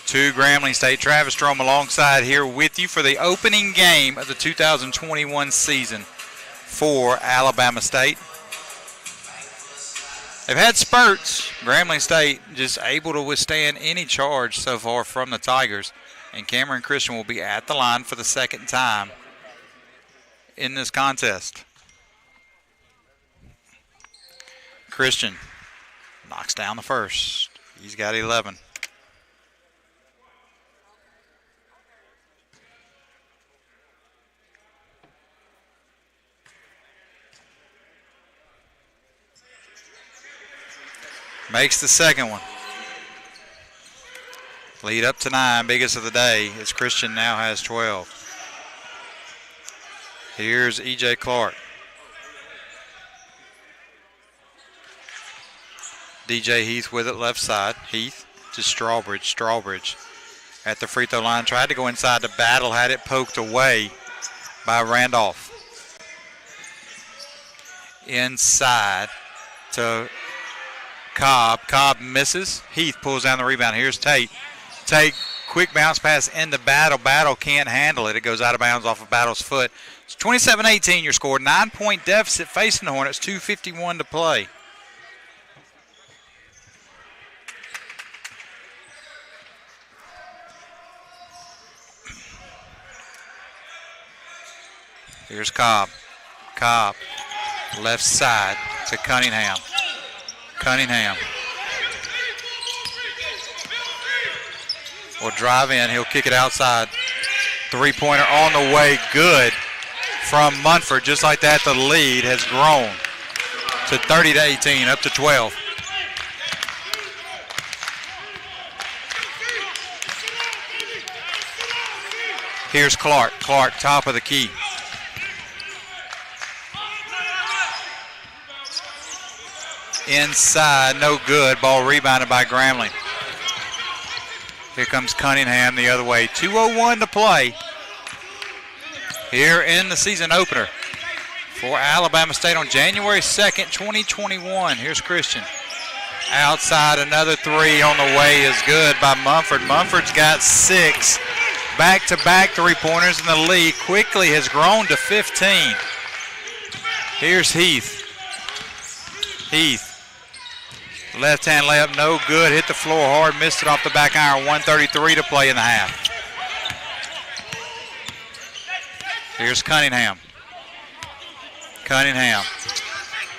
to Grambling State. Travis Strom alongside here with you for the opening game of the 2021 season for Alabama State. They've had spurts. Grambling State just able to withstand any charge so far from the Tigers. And Cameron Christian will be at the line for the second time in this contest. Christian knocks down the first. He's got 11. Makes the second one. Lead up to 9, biggest of the day, as Christian now has 12. Here's E.J. Clark. DJ Heath with it left side. Heath to Strawbridge. Strawbridge at the free throw line. Tried to go inside the battle. Had it poked away by Randolph. Inside to Cobb. Cobb misses. Heath pulls down the rebound. Here's Tate. Tate, quick bounce pass into Battle. Battle can't handle it. It goes out of bounds off of Battle's foot. It's 27-18 your score. 9-point deficit facing the Hornets. 2:51 to play. Here's Cobb. Cobb, left side to Cunningham. Cunningham will drive in. He'll kick it outside. Three-pointer on the way. Good from Munford. Just like that, the lead has grown to 30-18, up to 12. Here's Clark. Clark, top of the key. Inside, no good. Ball rebounded by Grambling. Here comes Cunningham the other way. 2:01 to play here in the season opener for Alabama State on January 2nd, 2021. Here's Christian. Outside, another three on the way is good by Mumford. Mumford's got 6 back-to-back three-pointers, and the lead quickly has grown to 15. Here's Heath. Left-hand layup, no good. Hit the floor hard, missed it off the back iron. 1:33 to play in the half. Here's Cunningham.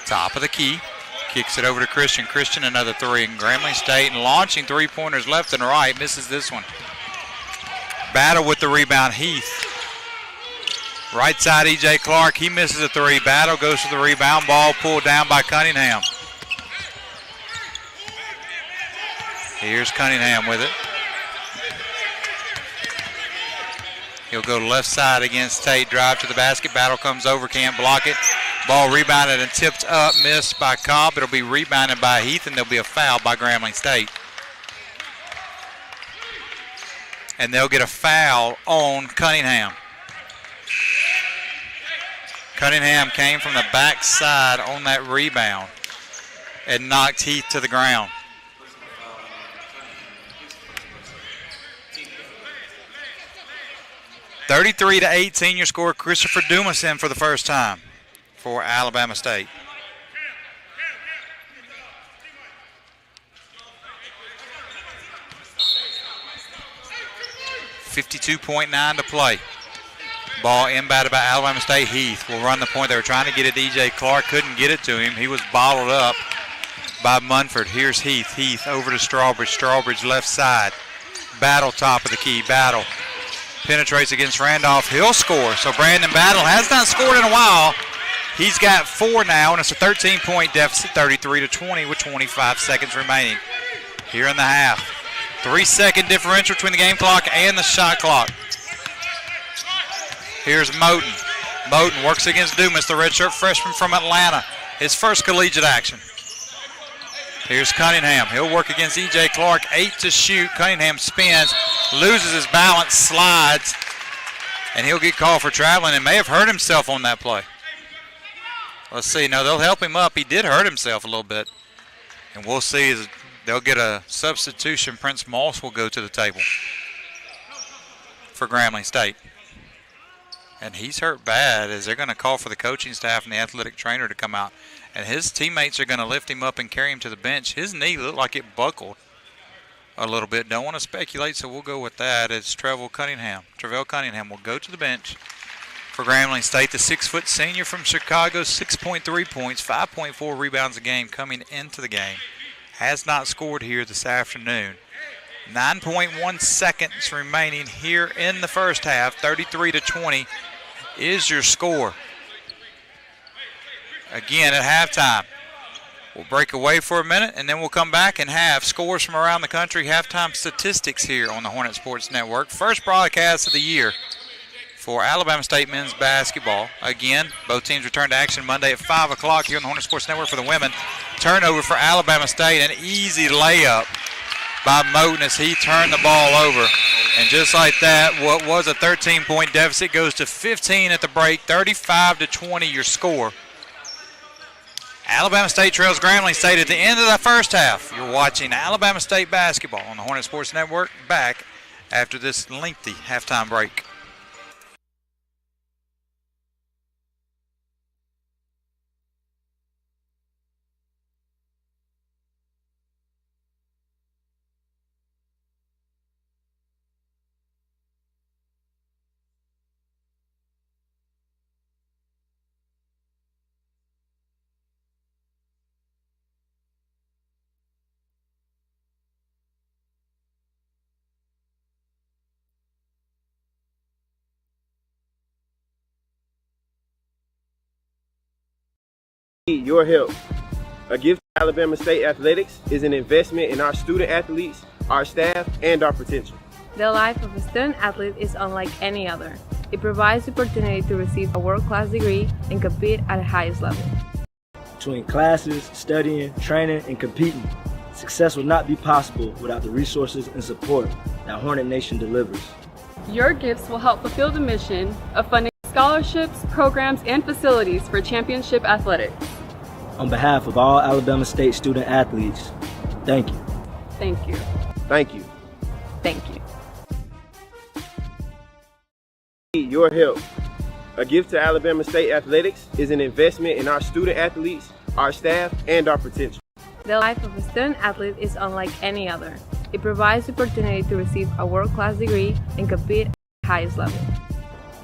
Top of the key. Kicks it over to Christian. Christian, another three. And Grambling State and launching three-pointers left and right. Misses this one. Battle with the rebound, Heath. Right side, E.J. Clark. He misses a three. Battle goes to the rebound. Ball pulled down by Cunningham. Here's Cunningham with it. He'll go left side against Tate. Drive to the basket. Battle comes over. Can't block it. Ball rebounded and tipped up. Missed by Cobb. It'll be rebounded by Heath, and there'll be a foul by Grambling State. And they'll get a foul on Cunningham. Cunningham came from the backside on that rebound and knocked Heath to the ground. (33-18) your score. Christopher Dumas in for the first time for Alabama State. .59 to play. Ball inbounded by Alabama State. Heath will run the point. They were trying to get it to E.J. Clark. Couldn't get it to him. He was bottled up by Munford. Here's Heath. Heath over to Strawbridge. Strawbridge left side. Battle top of the key. Battle penetrates against Randolph. He'll score. So Brandon Battle has not scored in a while. He's got 4 now, and it's a 13-point deficit, 33-20 with 25 seconds remaining here in the half. 3-second differential between the game clock and the shot clock. Here's Moten. Moten works against Dumas, the redshirt freshman from Atlanta. His first collegiate action. Here's Cunningham. He'll work against E.J. Clark. 8 to shoot. Cunningham spins, loses his balance, slides, and he'll get called for traveling and may have hurt himself on that play. Let's see. No, they'll help him up. He did hurt himself a little bit. And we'll see. They'll get a substitution. Prince Moss will go to the table for Grambling State. And he's hurt bad, as they're going to call for the coaching staff and the athletic trainer to come out. And his teammates are going to lift him up and carry him to the bench. His knee looked like it buckled a little bit. Don't want to speculate, so we'll go with that. It's Trevell Cunningham. Trevell Cunningham will go to the bench for Grambling State. The 6-foot senior from Chicago, 6.3 points, 5.4 rebounds a game coming into the game. Has not scored here this afternoon. 9.1 seconds remaining here in the first half. 33-20 is your score. Again at halftime. We'll break away for a minute, and then we'll come back and have scores from around the country, halftime statistics here on the Hornet Sports Network. First broadcast of the year for Alabama State men's basketball. Again, both teams return to action Monday at 5 o'clock here on the Hornet Sports Network for the women. Turnover for Alabama State, an easy layup by Moten as he turned the ball over. And just like that, what was a 13-point deficit goes to 15 at the break, 35-20 your score. Alabama State trails Grambling State at the end of the first half. You're watching Alabama State basketball on the Hornet Sports Network. Back after this lengthy halftime break. Need your help. A gift to Alabama State Athletics is an investment in our student athletes, our staff, and our potential. The life of a student athlete is unlike any other. It provides the opportunity to receive a world-class degree and compete at the highest level. Between classes, studying, training, and competing, success would not be possible without the resources and support that Hornet Nation delivers. Your gifts will help fulfill the mission of funding scholarships, programs, and facilities for championship athletics. On behalf of all Alabama State student athletes, Thank you. Thank you. Thank you. Thank you. Need your help. A gift to Alabama State Athletics is an investment in our student athletes, our staff, and our potential. The life of a student athlete is unlike any other. It provides the opportunity to receive a world-class degree and compete at the highest level.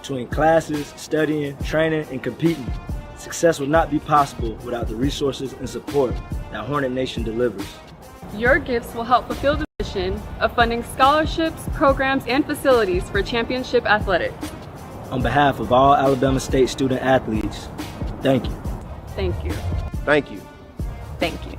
Between classes, studying, training, and competing, success would not be possible without the resources and support that Hornet Nation delivers. Your gifts will help fulfill the mission of funding scholarships, programs, and facilities for championship athletics. On behalf of all Alabama State student athletes, thank you. Thank you. Thank you. Thank you.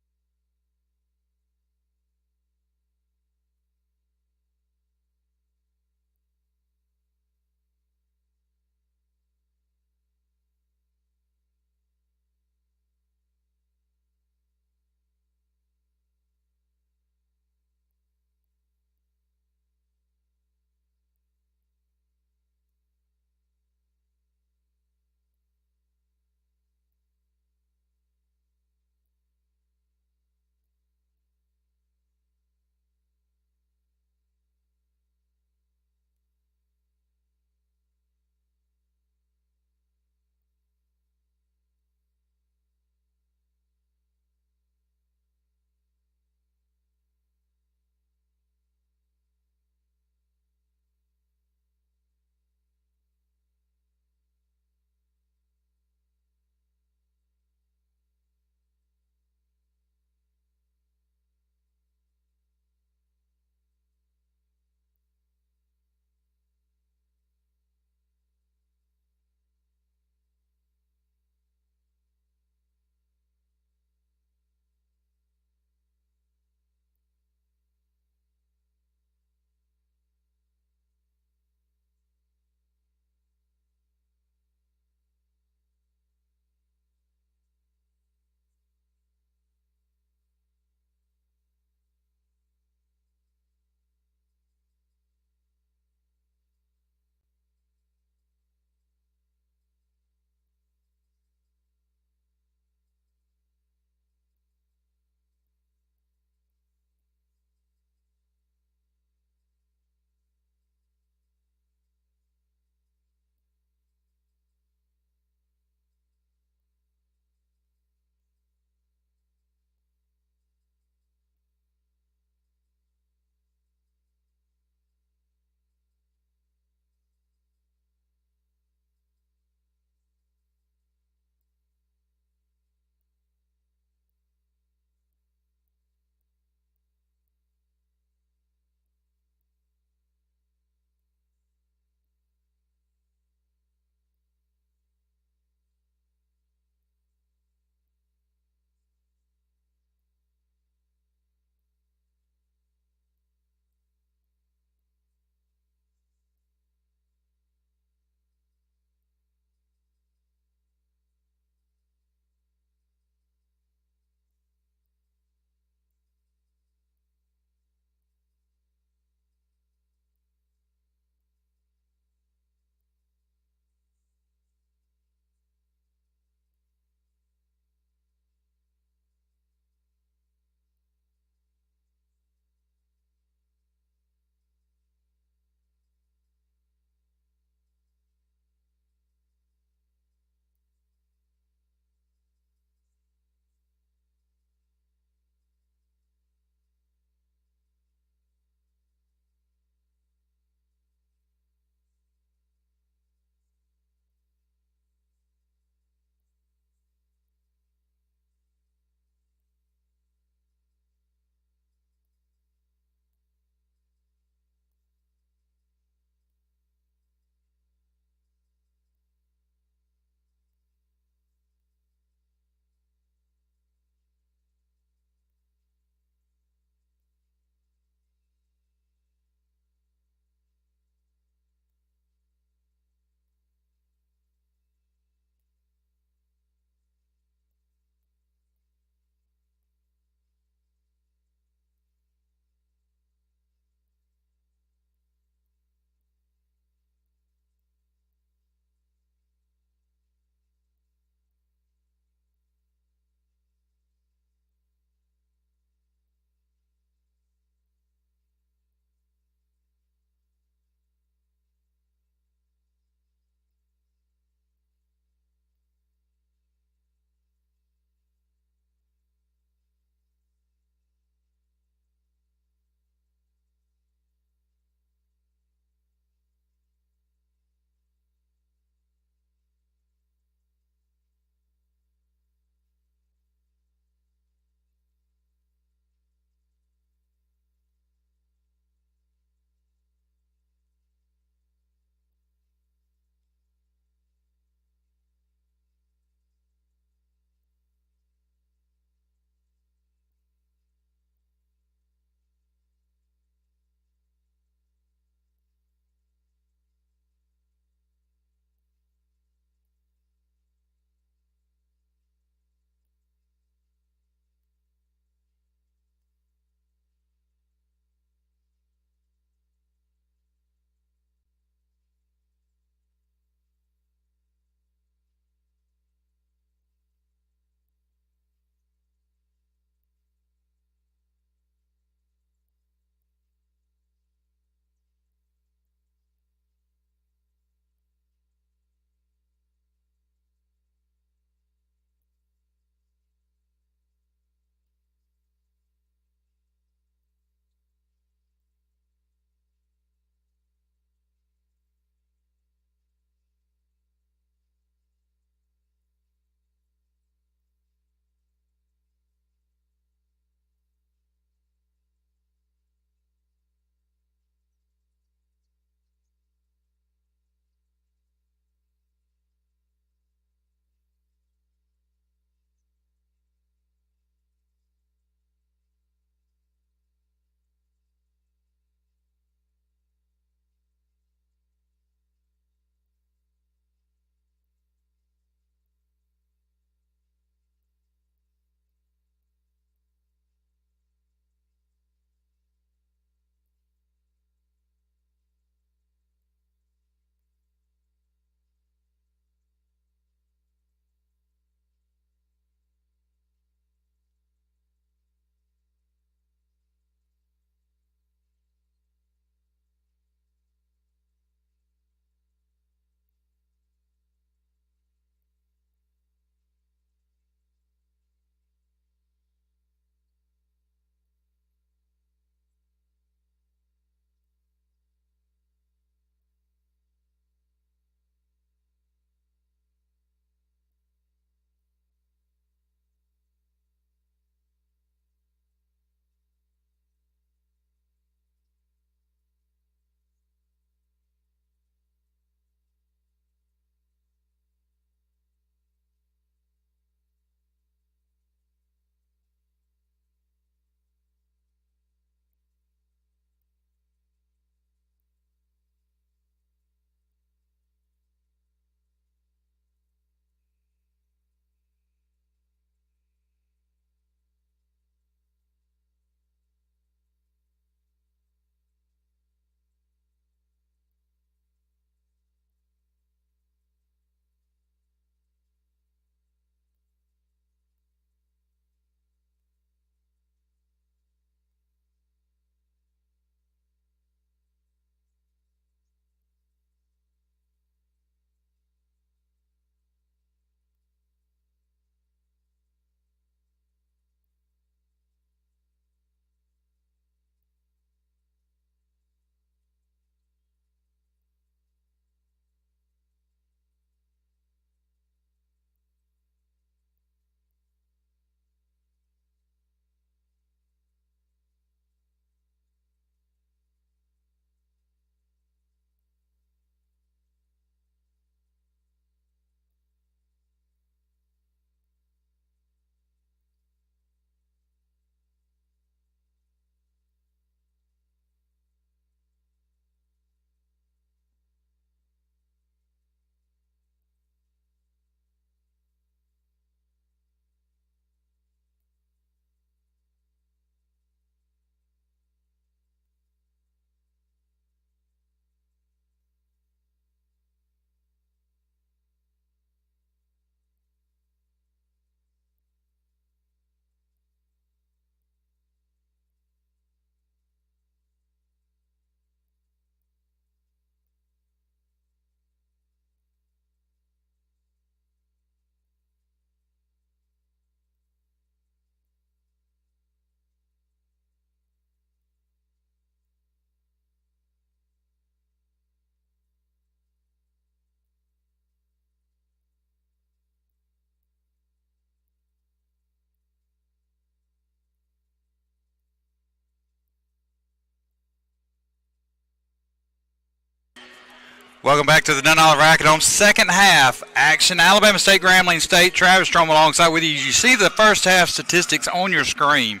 Welcome back to the Dunn Olive Racket second half action. Alabama State, Grambling State. Travis Strom alongside with you. You see the first half statistics on your screen.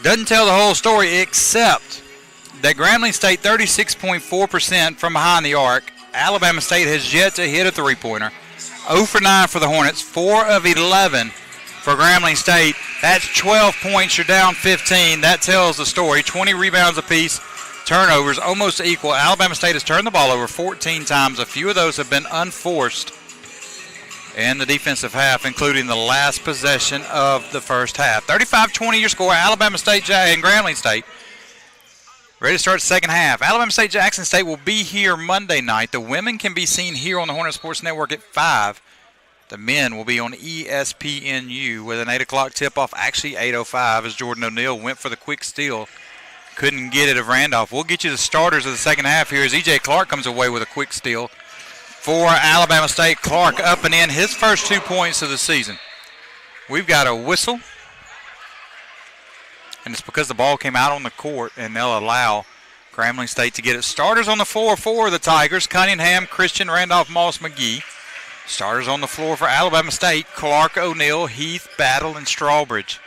Doesn't tell the whole story except that Grambling State 36.4% from behind the arc. Alabama State has yet to hit a three-pointer. 0 for 9 for the Hornets, 4 of 11 for Grambling State. That's 12 points. You're down 15. That tells the story. 20 rebounds apiece. Turnovers almost equal. Alabama State has turned the ball over 14 times. A few of those have been unforced in the defensive half, including the last possession of the first half. 35-20 your score. Alabama State and Grambling State ready to start the second half. Alabama State, Jackson State will be here Monday night. The women can be seen here on the Hornet Sports Network at 5. The men will be on ESPNU with an 8 o'clock tip-off, actually 8:05, as Jordan O'Neal went for the quick steal. Couldn't get it of Randolph. We'll get you the starters of the second half here as E.J. Clark comes away with a quick steal for Alabama State. Clark up and in, his first 2 points of the season. We've got a whistle, and it's because the ball came out on the court, and they'll allow Grambling State to get it. Starters on the floor for the Tigers: Cunningham, Christian, Randolph, Moss, McGee. Starters on the floor for Alabama State: Clark, O'Neal, Heath, Battle, and Strawbridge.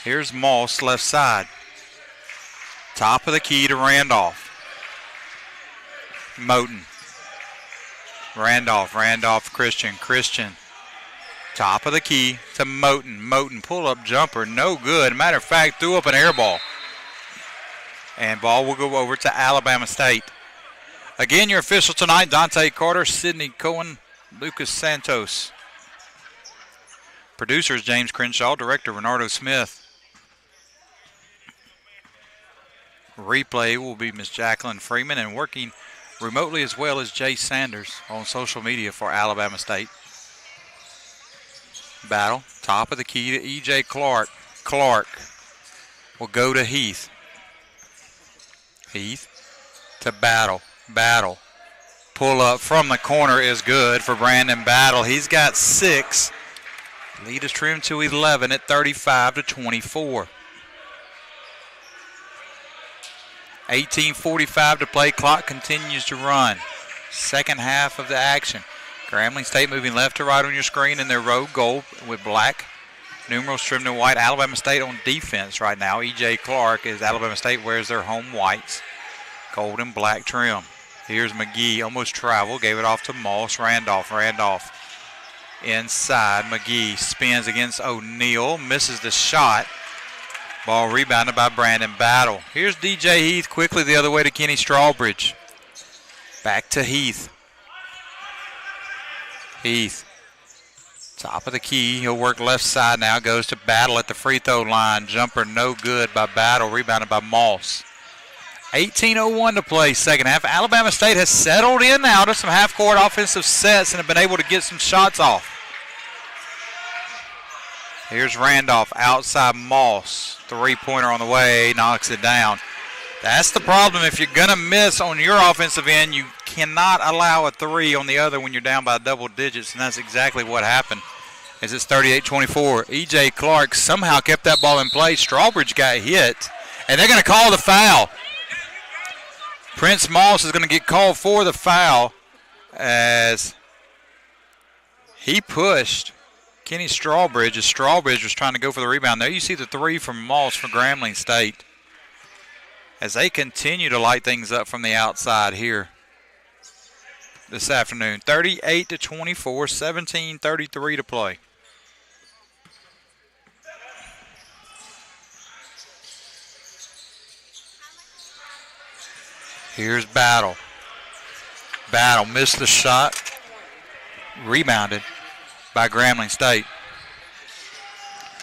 Here's Moss, left side. Top of the key to Randolph. Moten. Randolph, Christian. Top of the key to Moten. Moten, pull-up jumper, no good. Matter of fact, threw up an air ball. And ball will go over to Alabama State. Again, your official tonight: Dante Carter, Sidney Cohen, Lucas Santos. Producers: James Crenshaw. Director: Renardo Smith. Replay will be Miss Jacqueline Freeman, and working remotely as well as Jay Sanders on social media for Alabama State. Battle, top of the key to E.J. Clark. Clark will go to Heath. Heath to Battle. Battle. Pull up from the corner is good for Brandon Battle. He's got 6. Lead is trimmed to 11 at 35-24. 18:45 to play. Clock continues to run. Second half of the action. Grambling State moving left to right on your screen in their road gold with black numerals trimmed in white. Alabama State on defense right now. E.J. Clark, as Alabama State wears their home whites. Gold and black trim. Here's McGee, almost traveled, gave it off to Moss. Randolph inside. McGee spins against O'Neal, misses the shot. Ball rebounded by Brandon Battle. Here's DJ Heath quickly the other way to Kenny Strawbridge. Back to Heath. Top of the key. He'll work left side now. Goes to Battle at the free throw line. Jumper no good by Battle. Rebounded by Moss. 18:01 to play second half. Alabama State has settled in now to some half-court offensive sets and have been able to get some shots off. Here's Randolph outside Moss. Three-pointer on the way, knocks it down. That's the problem. If you're going to miss on your offensive end, you cannot allow a three on the other when you're down by double digits, and that's exactly what happened as it's 38-24. E.J. Clark somehow kept that ball in play. Strawbridge got hit, and they're going to call the foul. Prince Moss is going to get called for the foul as he pushed Kenny Strawbridge, as Strawbridge was trying to go for the rebound. There you see the three from Moss for Grambling State as they continue to light things up from the outside here this afternoon. 38-24, 17:33 to play. Here's Battle. Battle missed the shot. Rebounded by Grambling State.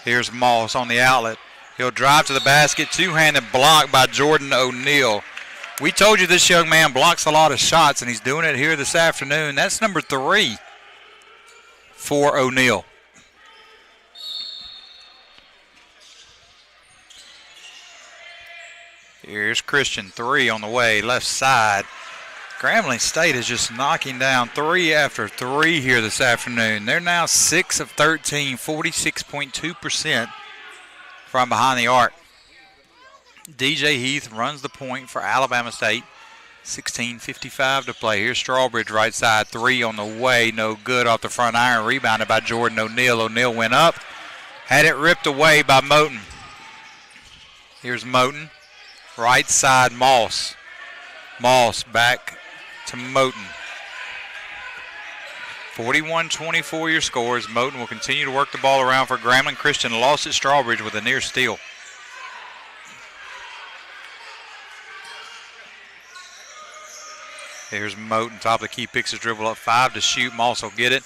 Here's Moss on the outlet. He'll drive to the basket. Two-handed block by Jordan O'Neal. We told you this young man blocks a lot of shots, and he's doing it here this afternoon. That's number 3 for O'Neal. Here's Christian, 3 on the way, left side. Grambling State is just knocking down 3 after 3 here this afternoon. They're now 6 of 13, 46.2% from behind the arc. DJ Heath runs the point for Alabama State. 16:55 to play. Here's Strawbridge right side. 3 on the way. No good off the front iron. Rebounded by Jordan O'Neal. O'Neal went up. Had it ripped away by Moten. Here's Moten. Right side, Moss. Moss back to Moten. 41-24 your scores. Moten will continue to work the ball around for Grambling Christian. Lost at Strawbridge with a near steal. Here's Moten, top of the key, picks his dribble up 5 to shoot. Moss will get it.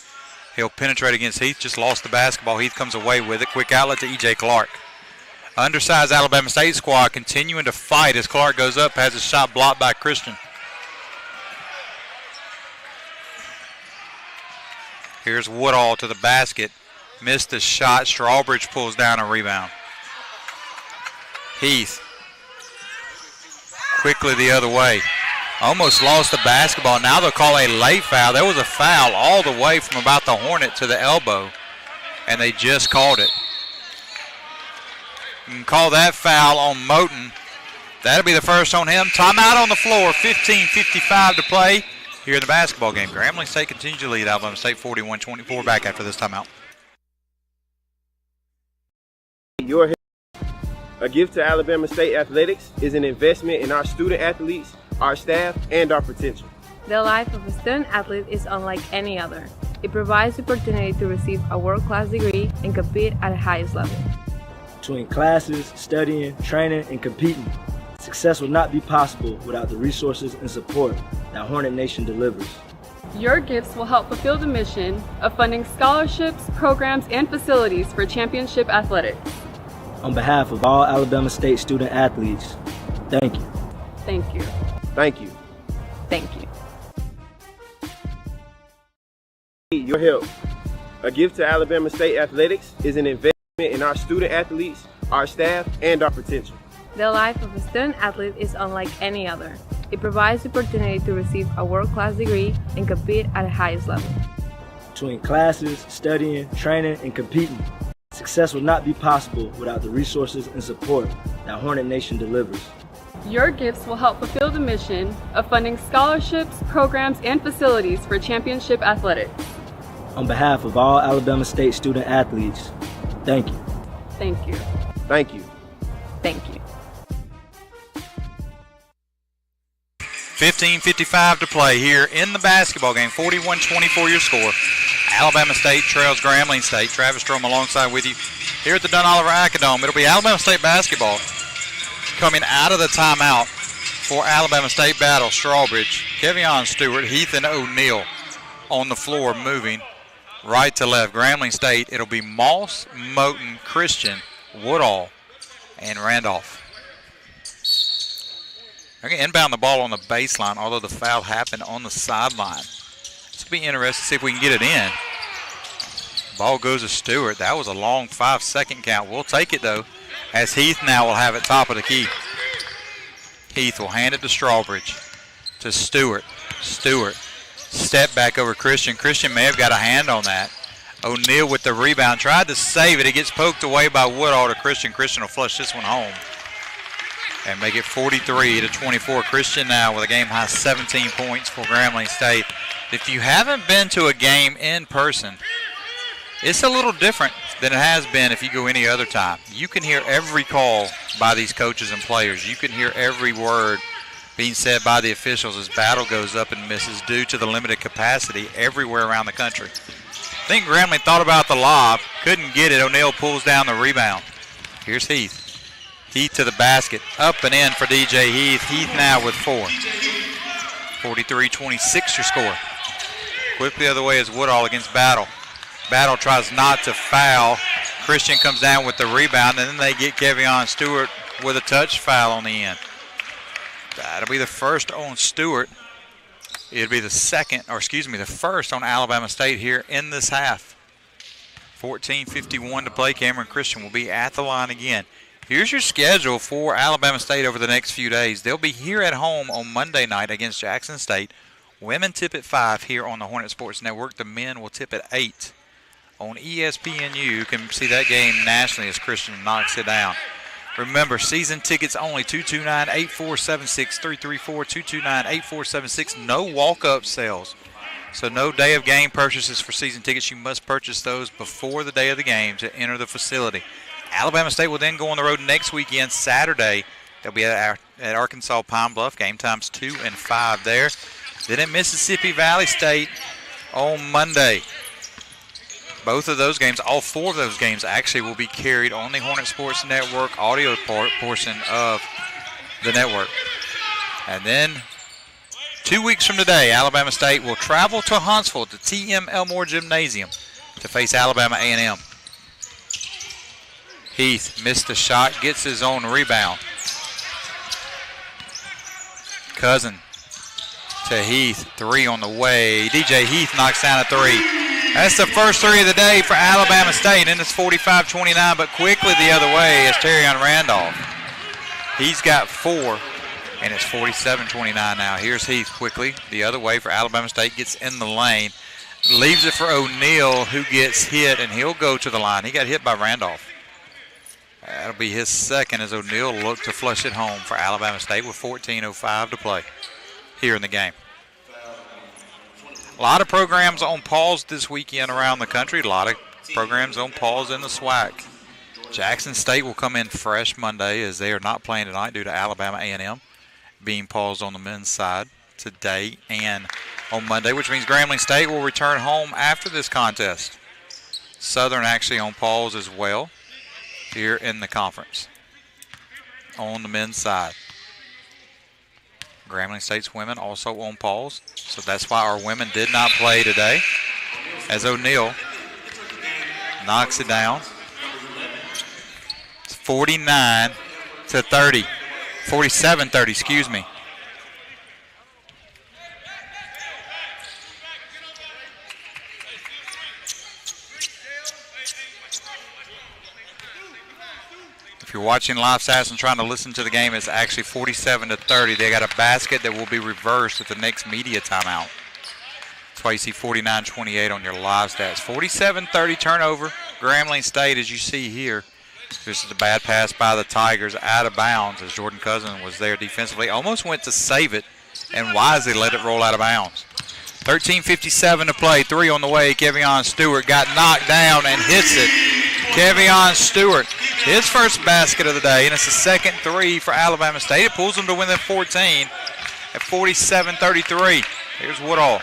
He'll penetrate against Heath, just lost the basketball. Heath comes away with it. Quick outlet to E.J. Clark. Undersized Alabama State squad continuing to fight as Clark goes up, has his shot blocked by Christian. Here's Woodall to the basket. Missed the shot. Strawbridge pulls down a rebound. Heath. Quickly the other way. Almost lost the basketball. Now they'll call a late foul. There was a foul all the way from about the Hornet to the elbow, and they just called it. You can call that foul on Moten. That'll be the first on him. Timeout on the floor. 15:55 to play here in the basketball game. Grambling State continues to lead Alabama State 41-24. Back after this timeout. Your help. A gift to Alabama State Athletics is an investment in our student athletes, our staff, and our potential. The life of a student athlete is unlike any other. It provides the opportunity to receive a world-class degree and compete at the highest level. Between classes, studying, training, and competing, success would not be possible without the resources and support that Hornet Nation delivers. Your gifts will help fulfill the mission of funding scholarships, programs, and facilities for championship athletics. On behalf of all Alabama State student athletes, thank you. Thank you. Thank you. Thank you. Your help. A gift to Alabama State Athletics is an investment in our student athletes, our staff, and our potential. The life of a student athlete is unlike any other. It provides the opportunity to receive a world-class degree and compete at the highest level. Between classes, studying, training, and competing, success would not be possible without the resources and support that Hornet Nation delivers. Your gifts will help fulfill the mission of funding scholarships, programs, and facilities for championship athletics. On behalf of all Alabama State student athletes, thank you. Thank you. Thank you. Thank you. 15:55 to play here in the basketball game. 41-24 your score. Alabama State trails Grambling State. Travis Strom alongside with you here at the Dunn Oliver Acadome. It'll be Alabama State basketball coming out of the timeout for Alabama State battle. Strawbridge, Kevion Stewart, Heath, and O'Neal on the floor moving right to left. Grambling State, it'll be Moss, Moten, Christian, Woodall, and Randolph. They're going to inbound the ball on the baseline, although the foul happened on the sideline. This will be interesting to see if we can get it in. Ball goes to Stewart. That was a long 5-second count. We'll take it, though, as Heath now will have it top of the key. Heath will hand it to Strawbridge, to Stewart. Stewart, step back over Christian. Christian may have got a hand on that. O'Neal with the rebound, tried to save it. It gets poked away by Woodall to Christian. Christian will flush this one home and make it 43-24. Christian now with a game-high 17 points for Grambling State. If you haven't been to a game in person, it's a little different than it has been if you go any other time. You can hear every call by these coaches and players. You can hear every word being said by the officials as battle goes up and misses due to the limited capacity everywhere around the country. I think Grambling thought about the lob, couldn't get it. O'Neal pulls down the rebound. Here's Heath. Heath to the basket, up and in for DJ Heath. Heath now with 4. 43-26 your score. Quickly the other way is Woodall against Battle. Battle tries not to foul. Christian comes down with the rebound, and then they get Kevion Stewart with a touch foul on the end. That'll be the first on Stewart. It'll be the first on Alabama State here in this half. 14:51 to play. Cameron Christian will be at the line again. Here's your schedule for Alabama State over the next few days. They'll be here at home on Monday night against Jackson State. Women tip at 5 here on the Hornet Sports Network. The men will tip at 8 on ESPNU. You can see that game nationally as Christian knocks it down. Remember, season tickets only, 229-8476-334, 229-8476. No walk-up sales. So no day of game purchases for season tickets. You must purchase those before the day of the game to enter the facility. Alabama State will then go on the road next weekend, Saturday. They'll be at Arkansas Pine Bluff. Game times 2 and 5 there. Then at Mississippi Valley State on Monday. Both of those games, all 4 of those games actually will be carried on the Hornet Sports Network audio portion of the network. And then 2 weeks from today, Alabama State will travel to Huntsville to TM Elmore Gymnasium to face Alabama A&M. Heath missed the shot, gets his own rebound. Cousin to Heath, 3 on the way. DJ Heath knocks down a 3. That's the first 3 of the day for Alabama State, and it's 45-29, but quickly the other way is Terrion Randolph. He's got 4, and it's 47-29 now. Here's Heath quickly the other way for Alabama State, gets in the lane, leaves it for O'Neal, who gets hit, and he'll go to the line. He got hit by Randolph. That'll be his second as O'Neal looked to flush it home for Alabama State with 14:05 to play here in the game. A lot of programs on pause this weekend around the country. A lot of programs on pause in the SWAC. Jackson State will come in fresh Monday as they are not playing tonight due to Alabama A&M being paused on the men's side today and on Monday, which means Grambling State will return home after this contest. Southern actually on pause as well here in the conference on the men's side. Grambling State's women also on pause, so that's why our women did not play today as O'Neal knocks it down. It's 47-30, excuse me. If you're watching live stats and trying to listen to the game, it's actually 47-30. They got a basket that will be reversed at the next media timeout. That's why you see 49-28 on your live stats. 47-30 turnover. Grambling State, as you see here. This is a bad pass by the Tigers out of bounds as Jordan Cousins was there defensively. Almost went to save it and wisely let it roll out of bounds. 13:57 to play. 3 on the way. Kevion Stewart got knocked down and hits it. Kevion Stewart, his first basket of the day, and it's the second 3 for Alabama State. It pulls them to win the 14 at 47-33. Here's Woodall.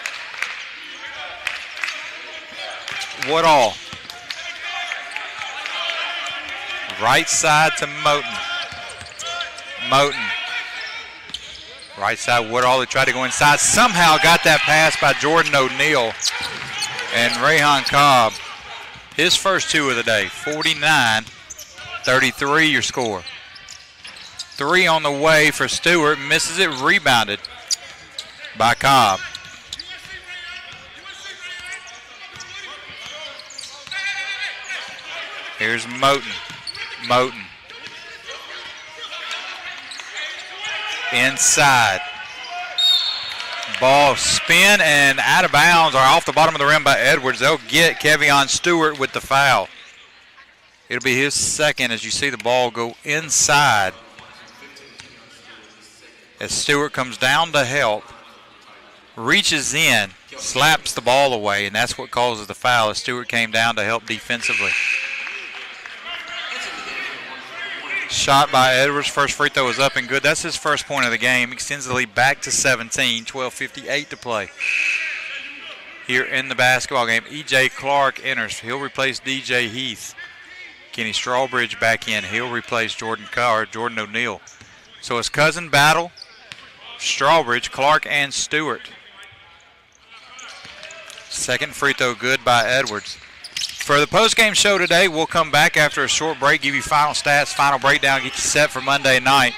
Woodall. Right side to Moten. Moten. Right side Woodall. They tried to go inside. Somehow got that pass by Jordan O'Neal and Rayhan Cobb. His first 2 of the day. 49-33 your score. 3 on the way for Stewart. Misses it. Rebounded by Cobb. Here's Moten. Moten. Inside. Ball spin and out of bounds or off the bottom of the rim by Edwards. They'll get Kevion Stewart with the foul. It'll be his second as you see the ball go inside. As Stewart comes down to help, reaches in, slaps the ball away, and that's what causes the foul as Stewart came down to help defensively. Shot by Edwards. First free throw is up and good. That's his first point of the game. Extends the lead back to 17. 12:58 to play here in the basketball game. E.J. Clark enters. He'll replace DJ Heath. Kenny Strawbridge back in. He'll replace Jordan O'Neal. So it's Cousin battle, Strawbridge, Clark, and Stewart. Second free throw good by Edwards. For the postgame show today, we'll come back after a short break, give you final stats, final breakdown, get you set for Monday night.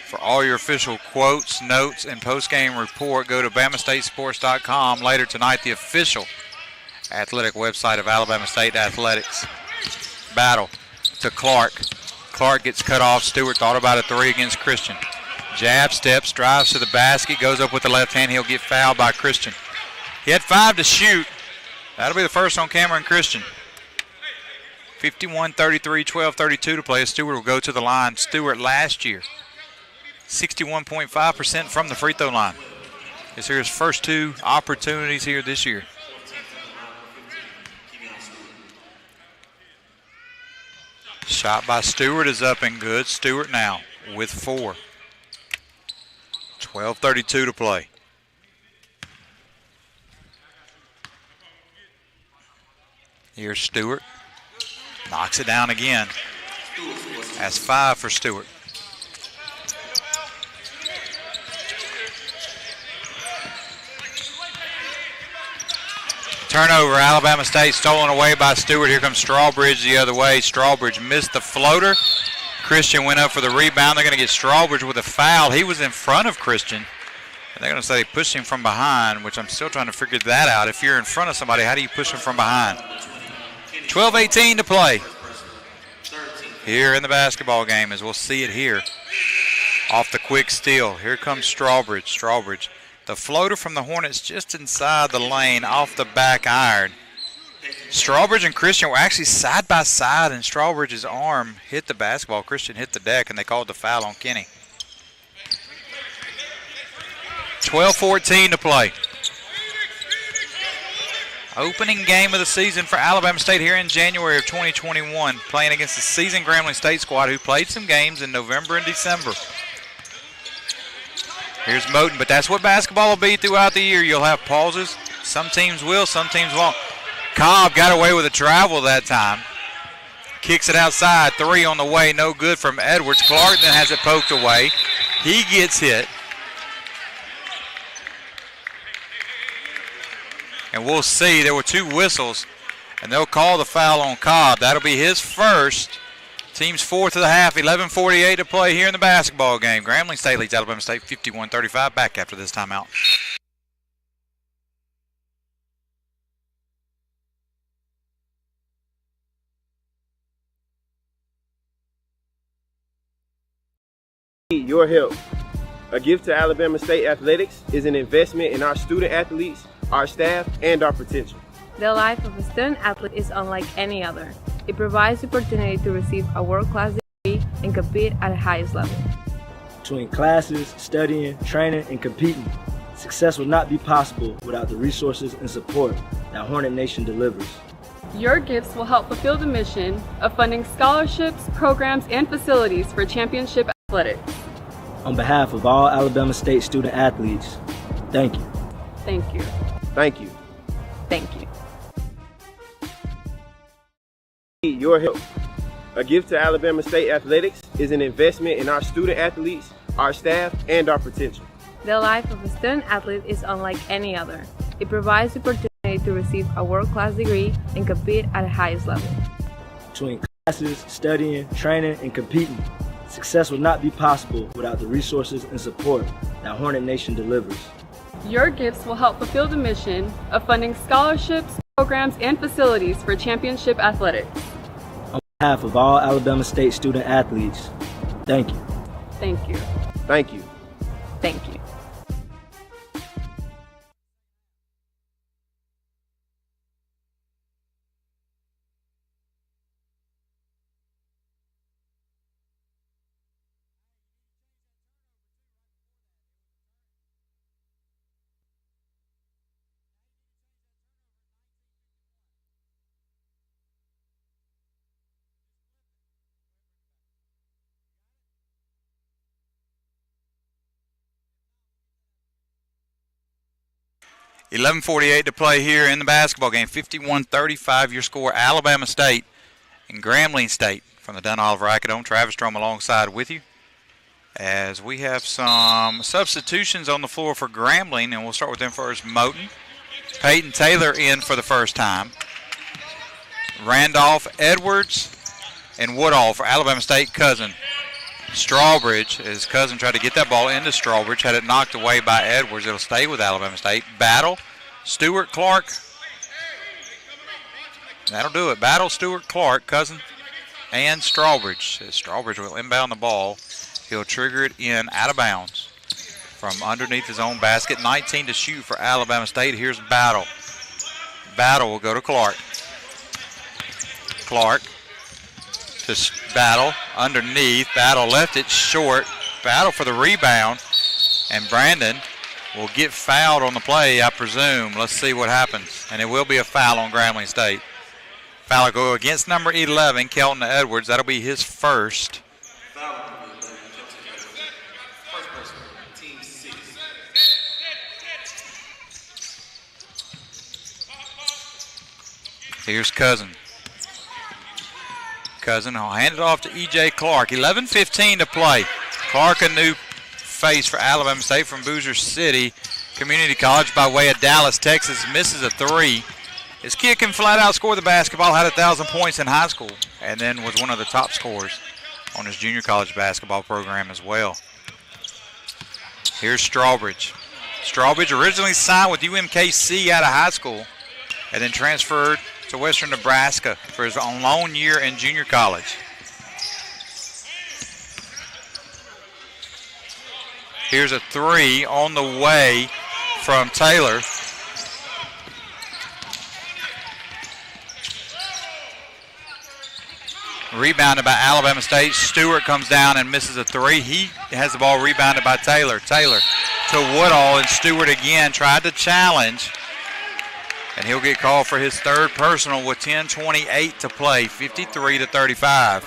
For all your official quotes, notes, and postgame report, go to BamaStateSports.com. Later tonight, the official athletic website of Alabama State Athletics. Battle to Clark. Clark gets cut off. Stewart thought about a 3 against Christian. Jab steps, drives to the basket, goes up with the left hand. He'll get fouled by Christian. He had 5 to shoot. That'll be the first on Cameron Christian. 51-33, 12-32 to play. Stewart will go to the line. Stewart last year, 61.5% from the free throw line. This here is first 2 opportunities here this year. Shot by Stewart is up and good. Stewart now with 4. 12:32 to play. Here's Stewart. Knocks it down again. That's 5 for Stewart. Turnover, Alabama State stolen away by Stewart. Here comes Strawbridge the other way. Strawbridge missed the floater. Christian went up for the rebound. They're going to get Strawbridge with a foul. He was in front of Christian. And they're going to say they pushed him from behind, which I'm still trying to figure that out. If you're in front of somebody, how do you push them from behind? 12:18 to play here in the basketball game, as we'll see it here. Off the quick steal. Here comes Strawbridge. Strawbridge. The floater from the Hornets just inside the lane off the back iron. Strawbridge and Christian were actually side by side, and Strawbridge's arm hit the basketball. Christian hit the deck, and they called the foul on Kenny. 12:14 to play. Opening game of the season for Alabama State here in January of 2021, playing against the seasoned Grambling State squad who played some games in November and December. Here's Moten, but that's what basketball will be throughout the year. You'll have pauses. Some teams will, some teams won't. Cobb got away with a travel that time. Kicks it outside. 3 on the way, no good from Edwards. Clark then has it poked away. He gets hit. And we'll see, there were 2 whistles, and they'll call the foul on Cobb. That'll be his first. Team's 4th of the half, 11:48 to play here in the basketball game. Grambling State leads Alabama State 51-35. Back after this timeout. Need your help. A gift to Alabama State Athletics is an investment in our student athletes, our staff, and our potential. The life of a student athlete is unlike any other. It provides the opportunity to receive a world-class degree and compete at the highest level. Between classes, studying, training, and competing, success would not be possible without the resources and support that Hornet Nation delivers. Your gifts will help fulfill the mission of funding scholarships, programs, and facilities for championship athletics. On behalf of all Alabama State student athletes, thank you. Thank you. Thank you. Thank you. Need your help. A gift to Alabama State Athletics is an investment in our student athletes, our staff, and our potential. The life of a student athlete is unlike any other. It provides the opportunity to receive a world-class degree and compete at the highest level. Between classes, studying, training, and competing, success would not be possible without the resources and support that Hornet Nation delivers. Your gifts will help fulfill the mission of funding scholarships, programs, and facilities for championship athletics. On behalf of all Alabama State student athletes, thank you. Thank you. Thank you. Thank you. $11:48 to play here in the basketball game. 51-35 your score. Alabama State and Grambling State from the Dunn Oliver Acadome. Travis Strom alongside with you as we have some substitutions on the floor for Grambling, and we'll start with them first. Moten. Peyton Taylor in for the first time. Randolph, Edwards, and Woodall for Alabama State. Cousin. Strawbridge, his cousin tried to get that ball into Strawbridge, had it knocked away by Edwards. It'll stay with Alabama State. Battle, Stewart, Clark. That'll do it. Battle, Stewart, Clark, cousin, and Strawbridge. Strawbridge will inbound the ball. He'll trigger it in out of bounds from underneath his own basket. 19 to shoot for Alabama State. Here's Battle. Battle will go to Clark. Clark to Battle underneath. Battle left it short. Battle for the rebound. And Brandon will get fouled on the play, I presume. Let's see what happens. And it will be a foul on Grambling State. Foul will go against number 11, Kelton Edwards. That'll be his first. Here's Cousin. Cousin will hand it off to E.J. Clark. 11:15 to play. Clark, a new face for Alabama State from Bossier City Community College by way of Dallas, Texas, misses a three. His kid can flat out score the basketball, had 1,000 points in high school, and then was one of the top scorers on his junior college basketball program as well. Here's Strawbridge. Strawbridge originally signed with UMKC out of high school and then transferred to Western Nebraska for his own lone year in junior college. Here's a three on the way from Taylor. Rebounded by Alabama State. Stewart comes down and misses a three. He has the ball rebounded by Taylor. Taylor to Woodall, and Stewart again tried to challenge. And he'll get called for his third personal with 10:28 to play, 53-35.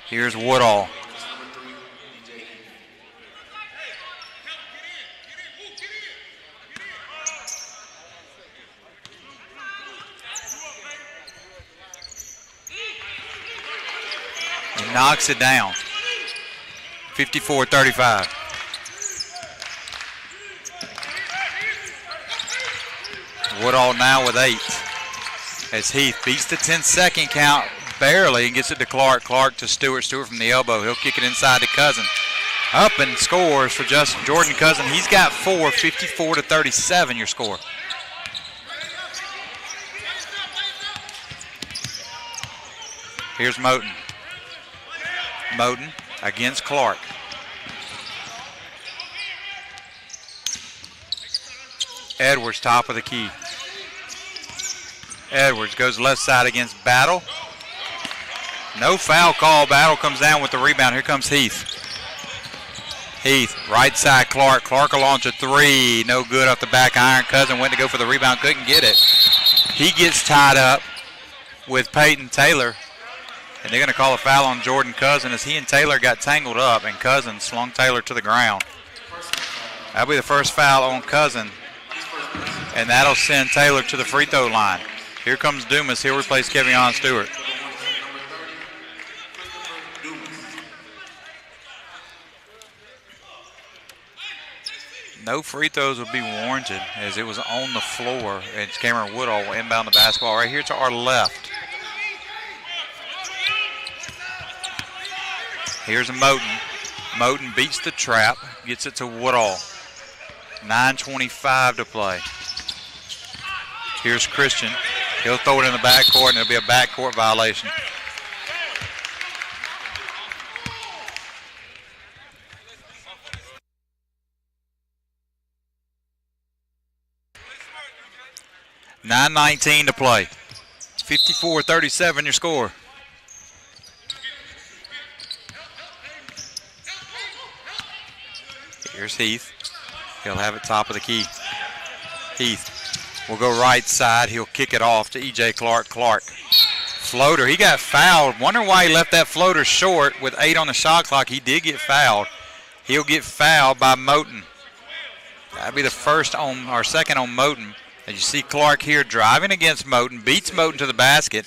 Here's Woodall. He knocks it down, 54-35. Woodall now with 8 as Heath beats the 10-second count barely and gets it to Clark. Clark to Stewart. Stewart from the elbow. He'll kick it inside to Cousin. Up and scores for Jordan Cousin. He's got 4, 54-37 your score. Here's Moten. Moten against Clark. Edwards, top of the key. Edwards goes left side against Battle. No foul call. Battle comes down with the rebound. Here comes Heath. Heath, right side Clark. Clark will launch a three. No good off the back iron. Cousin went to go for the rebound, couldn't get it. He gets tied up with Peyton Taylor. And they're going to call a foul on Jordan Cousin as he and Taylor got tangled up, and Cousin slung Taylor to the ground. That'll be the first foul on Cousin, and that'll send Taylor to the free throw line. Here comes Dumas. He'll replace Kevion Stewart. No free throws would be warranted as it was on the floor, and Cameron Woodall will inbound the basketball right here to our left. Here's a Moten. Moten beats the trap, gets it to Woodall. 9:25 to play. Here's Christian. He'll throw it in the backcourt, and it'll be a backcourt violation. $9:19 to play. 54-37 your score. Here's Heath. He'll have it top of the key. Heath will go right side. He'll kick it off to E.J. Clark. Clark. Floater. He got fouled. Wondering why he left that floater short with 8 on the shot clock. He did get fouled. He'll get fouled by Moten. That'll be the first on, or second on Moten. As you see Clark here driving against Moten, beats Moten to the basket,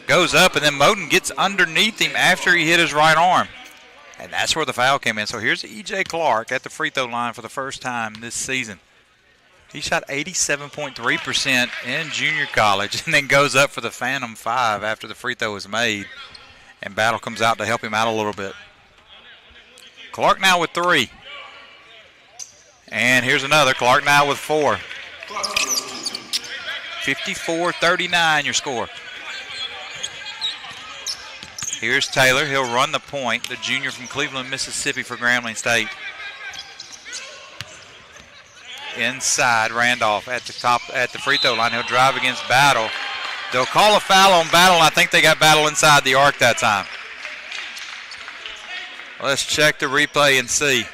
goes up, and then Moten gets underneath him after he hit his right arm. And that's where the foul came in. So here's E.J. Clark at the free throw line for the first time this season. He shot 87.3% in junior college and then goes up for the Phantom 5 after the free throw is made. And Battle comes out to help him out a little bit. Clark now with 3. And here's another. Clark now with 4. 54-39 your score. Here's Taylor. He'll run the point, the junior from Cleveland, Mississippi for Grambling State. inside. Randolph at the free throw line. He'll drive against Battle. They'll call a foul on Battle, and I think they got Battle inside the arc that time. Let's check the replay and see.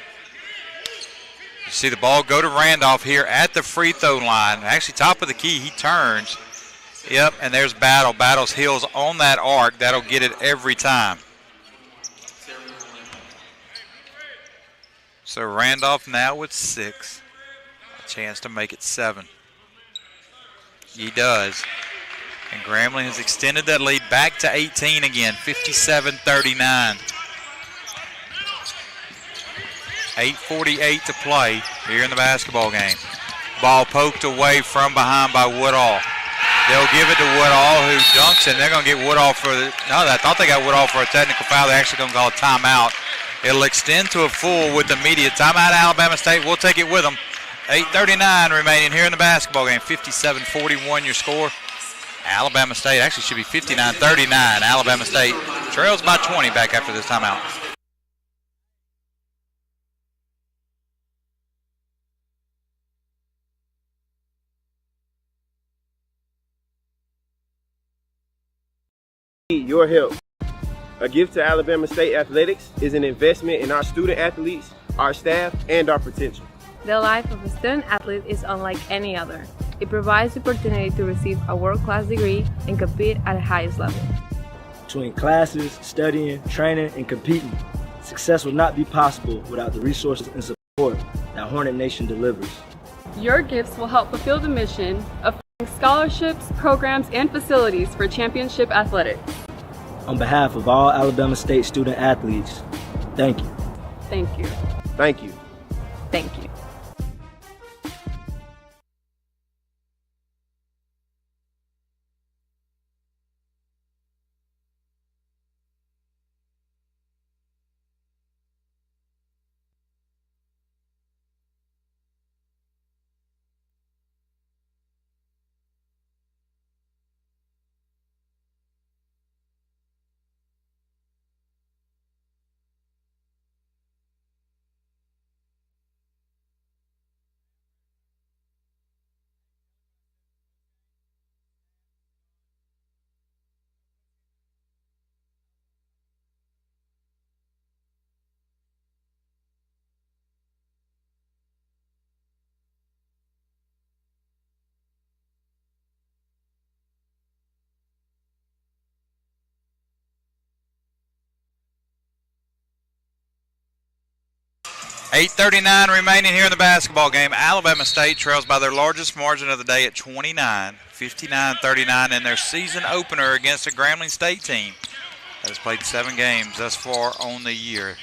You see the ball go to Randolph here at the free throw line. Actually, top of the key, he turns. Yep, and there's Battle. Battle's heels on that arc. That'll get it every time. So Randolph now with 6. A chance to make it 7. He does. And Grambling has extended that lead back to 18 again, 57-39. 8:48 to play here in the basketball game. Ball poked away from behind by Woodall. They'll give it to Woodall, who dunks, and they're going to get Woodall for the – no, I thought they got Woodall for a technical foul. They're actually going to call a timeout. It'll extend to a full with immediate timeout. Alabama State will take it with them. 8:39 remaining here in the basketball game. 57-41 your score. Alabama State actually should be 59-39. Alabama State trails by 20 back after this timeout. Your help. A gift to Alabama State Athletics is an investment in our student athletes, our staff, and our potential. The life of a student athlete is unlike any other. It provides the opportunity to receive a world-class degree and compete at the highest level. Between classes, studying, training, and competing, success would not be possible without the resources and support that Hornet Nation delivers. Your gifts will help fulfill the mission of funding scholarships, programs, and facilities for championship athletics. On behalf of all Alabama State student athletes, thank you. Thank you. Thank you. Thank you. $8:39 remaining here in the basketball game. Alabama State trails by their largest margin of the day at 29, 59-39 in their season opener against a Grambling State team that has played 7 games thus far on the year.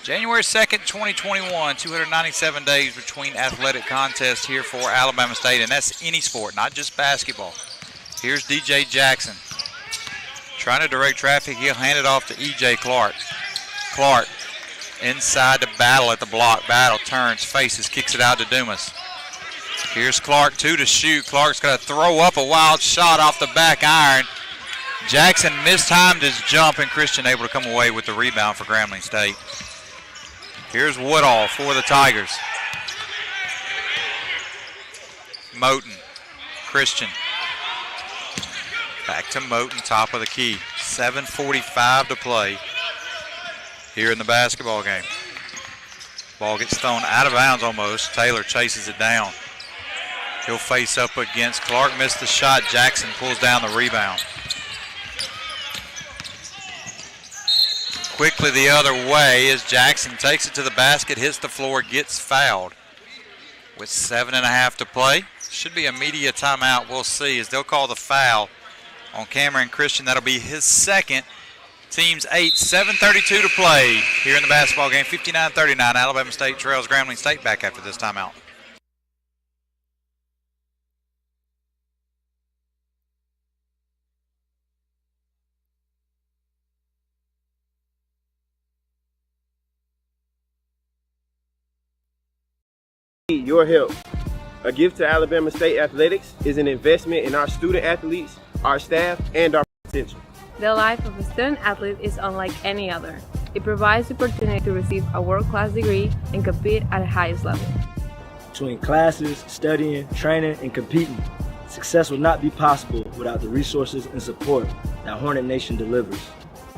January 2nd, 2021, 297 days between athletic contests here for Alabama State, and that's any sport, not just basketball. Here's DJ Jackson trying to direct traffic. He'll hand it off to E.J. Clark. Clark inside the Battle at the block. Battle turns, faces, kicks it out to Dumas. Here's Clark, 2 to shoot. Clark's got to throw up a wild shot off the back iron. Jackson mistimed his jump, and Christian able to come away with the rebound for Grambling State. Here's Woodall for the Tigers. Moten, Christian. Back to Moten, top of the key. 7:45 to play here in the basketball game. Ball gets thrown out of bounds almost. Taylor chases it down. He'll face up against Clark. Missed the shot. Jackson pulls down the rebound. Quickly the other way as Jackson takes it to the basket, hits the floor, gets fouled. With 7.5 to play. Should be a media timeout. We'll see as they'll call the foul on Cameron Christian. That'll be his second. Teams 8, 7:32 to play here in the basketball game. 59-39. Alabama State trails Grambling State back after this timeout. Your help. A gift to Alabama State Athletics is an investment in our student athletes, our staff, and our potential. The life of a student athlete is unlike any other. It provides the opportunity to receive a world-class degree and compete at the highest level. Between classes, studying, training, and competing, success would not be possible without the resources and support that Hornet Nation delivers.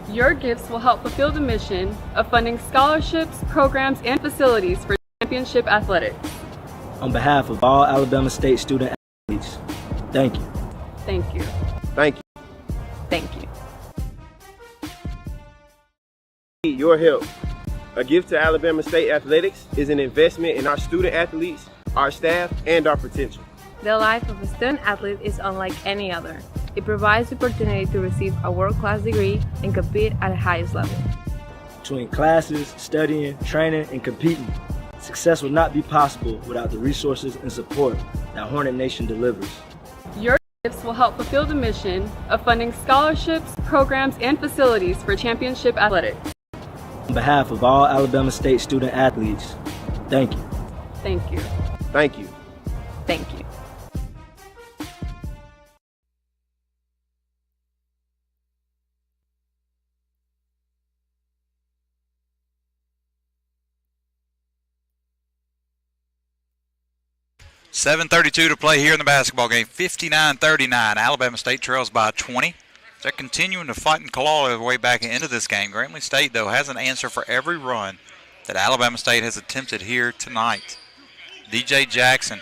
Your gifts will help fulfill the mission of funding scholarships, programs, and facilities for championship athletics. On behalf of all Alabama State student athletes, thank you. Thank you. Thank you. Thank you. Need your help. A gift to Alabama State Athletics is an investment in our student athletes, our staff, and our potential. The life of a student athlete is unlike any other. It provides the opportunity to receive a world-class degree and compete at the highest level. Between classes, studying, training, and competing, success would not be possible without the resources and support that Hornet Nation delivers. Your gifts will help fulfill the mission of funding scholarships, programs, and facilities for championship athletics. On behalf of all Alabama State student athletes, thank you. Thank you. Thank you. Thank you. .7:32 to play here in the basketball game. 59-39. Alabama State trails by 20. They're continuing to fight and claw their way back into this game. Grambling State, though, has an answer for every run that Alabama State has attempted here tonight. DJ Jackson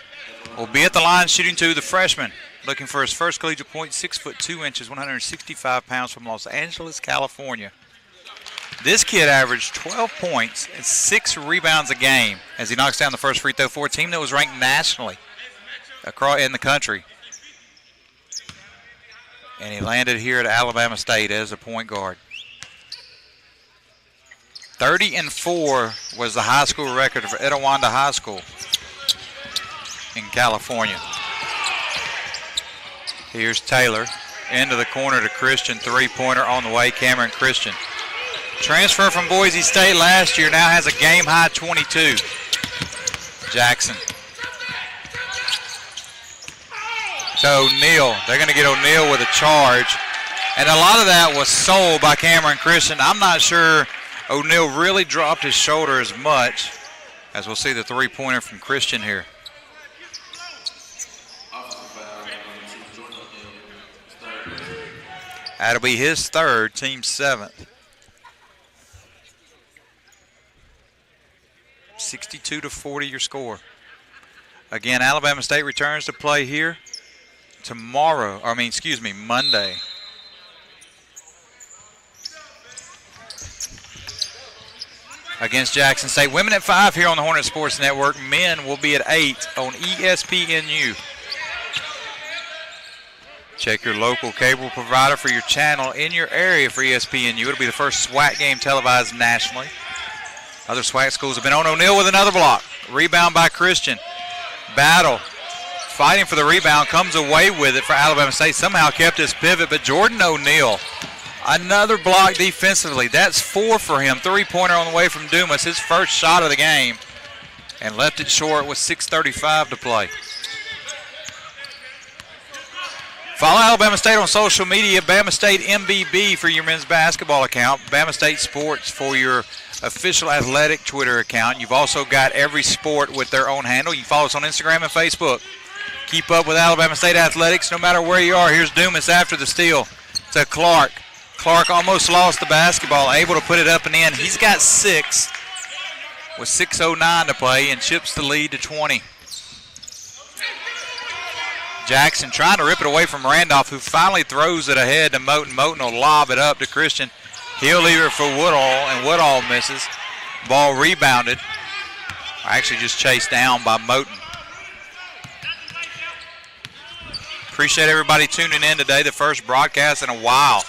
will be at the line shooting two, the freshman, looking for his first collegiate point, 6'2", 165 pounds from Los Angeles, California. This kid averaged 12 points and 6 rebounds a game as he knocks down the first free throw for a team that was ranked nationally across in the country. And he landed here at Alabama State as a point guard. 30-4 was the high school record for Etiwanda High School in California. Here's Taylor into the corner to Christian, three-pointer on the way, Cameron Christian. Transfer from Boise State last year, now has a game-high 22. Jackson. To O'Neal. They're going to get O'Neal with a charge. And a lot of that was sold by Cameron Christian. I'm not sure O'Neal really dropped his shoulder as much, as we'll see the three-pointer from Christian here. That'll be his third, team seventh. 62-40 your score. Again, Alabama State returns to play here Monday. Against Jackson State. Women at 5 here on the Hornet Sports Network. Men will be at 8 on ESPNU. Check your local cable provider for your channel in your area for ESPNU. It'll be the first SWAC game televised nationally. Other SWAC schools have been on. O'Neal with another block. Rebound by Christian. Battle. Fighting for the rebound. Comes away with it for Alabama State. Somehow kept his pivot, but Jordan O'Neal, another block defensively. That's 4 for him. Three-pointer on the way from Dumas. His first shot of the game. And left it short with 6:35 to play. Follow Alabama State on social media. Bama State MBB for your men's basketball account. Bama State Sports for your official athletic Twitter account. You've also got every sport with their own handle. You can follow us on Instagram and Facebook. Keep up with Alabama State athletics no matter where you are. Here's Dumas after the steal to Clark. Clark almost lost the basketball, able to put it up and in. He's got 6 with 6:09 to play and chips the lead to 20. Jackson trying to rip it away from Randolph, who finally throws it ahead to Moten. Moten will lob it up to Christian. He'll leave it for Woodall, and Woodall misses. Ball rebounded. Actually just chased down by Moten. Appreciate everybody tuning in today. The first broadcast in a while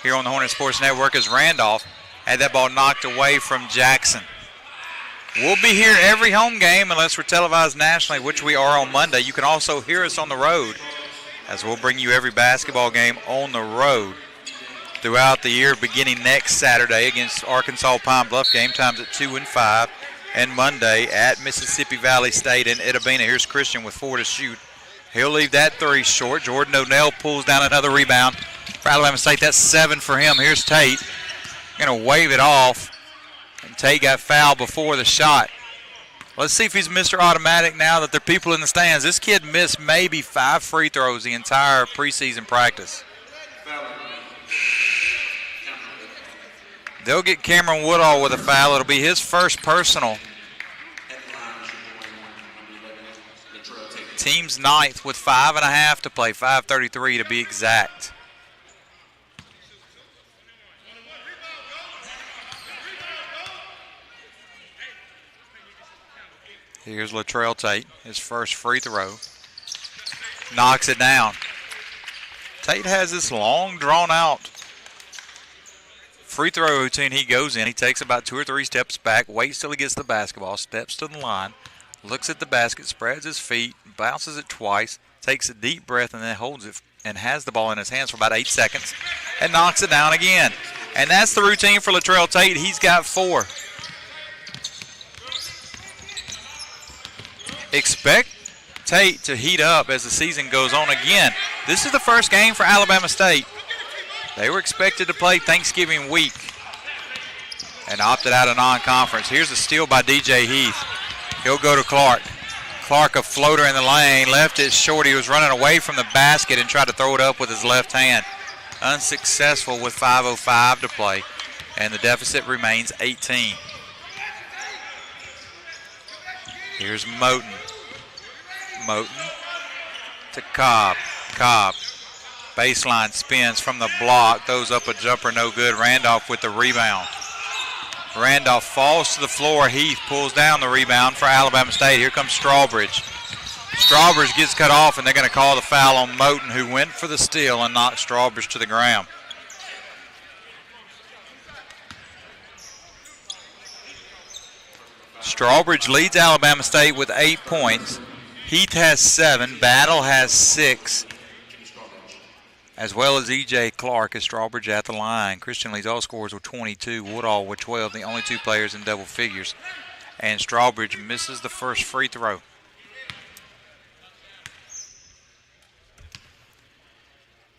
here on the Hornet Sports Network as Randolph had that ball knocked away from Jackson. We'll be here every home game unless we're televised nationally, which we are on Monday. You can also hear us on the road, as we'll bring you every basketball game on the road throughout the year, beginning next Saturday against Arkansas Pine Bluff. Game times at 2 and 5, and Monday at Mississippi Valley State in Itta Bena. Here's Christian with 4 to shoot. He'll leave that 3 short. Jordan O'Neal pulls down another rebound for Alabama State. That's 7 for him. Here's Tate. Going to wave it off. And Tate got fouled before the shot. Let's see if he's Mr. Automatic now that there are people in the stands. This kid missed maybe 5 free throws the entire preseason practice. They'll get Cameron Woodall with a foul. It'll be his first personal. Team's ninth with 5.5 to play, 5:33 to be exact. Here's Latrell Tate, his first free throw. Knocks it down. Tate has this long, drawn-out free throw routine. He goes in. He takes about 2 or 3 steps back, waits till he gets the basketball, steps to the line, looks at the basket, spreads his feet, bounces it twice, takes a deep breath, and then holds it and has the ball in his hands for about 8 seconds and knocks it down again. And that's the routine for Latrell Tate. He's got 4. Expect Tate to heat up as the season goes on again. This is the first game for Alabama State. They were expected to play Thanksgiving week and opted out of non-conference. Here's a steal by DJ Heath. He'll go to Clark. Clark, a floater in the lane, left it short. He was running away from the basket and tried to throw it up with his left hand. Unsuccessful with 5:05 to play, and the deficit remains 18. Here's Moten. Moten to Cobb. Cobb. Baseline spins from the block. Throws up a jumper, no good. Randolph with the rebound. Randolph falls to the floor. Heath pulls down the rebound for Alabama State. Here comes Strawbridge. Strawbridge gets cut off, and they're going to call the foul on Moten, who went for the steal and knocked Strawbridge to the ground. Strawbridge leads Alabama State with 8 points. Heath has 7. Battle has 6. As well as E.J. Clark as Strawbridge at the line. Christian leads all scorers with 22. Woodall with 12, the only 2 players in double figures. And Strawbridge misses the first free throw.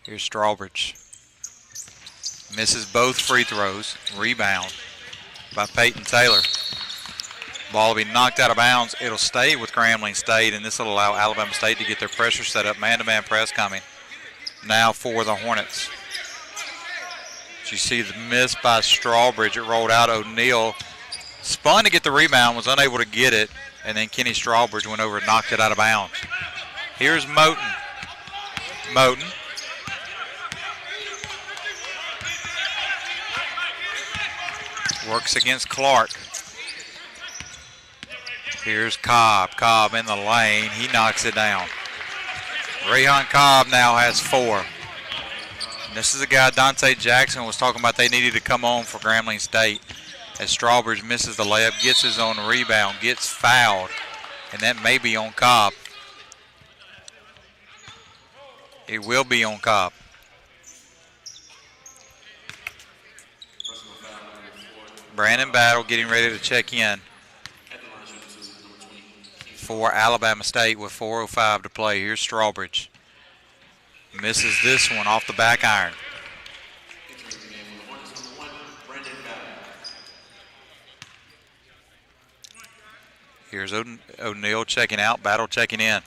Here's Strawbridge. Misses both free throws. Rebound by Peyton Taylor. Ball will be knocked out of bounds. It'll stay with Grambling State, and this will allow Alabama State to get their pressure set up. Man-to-man press coming now for the Hornets. You see the miss by Strawbridge. It rolled out. O'Neal spun to get the rebound, was unable to get it, and then Kenny Strawbridge went over and knocked it out of bounds. Here's Moten. Moten. Works against Clark. Here's Cobb. Cobb in the lane. He knocks it down. Rayhan Cobb now has 4. And this is a guy Dante Jackson was talking about they needed to come on for Grambling State. As Strawbridge misses the layup, gets his own rebound, gets fouled, and that may be on Cobb. It will be on Cobb. Brandon Battle getting ready to check in for Alabama State with 4:05 to play. Here's Strawbridge. Misses this one off the back iron. Here's O'Neal checking out, Battle checking in.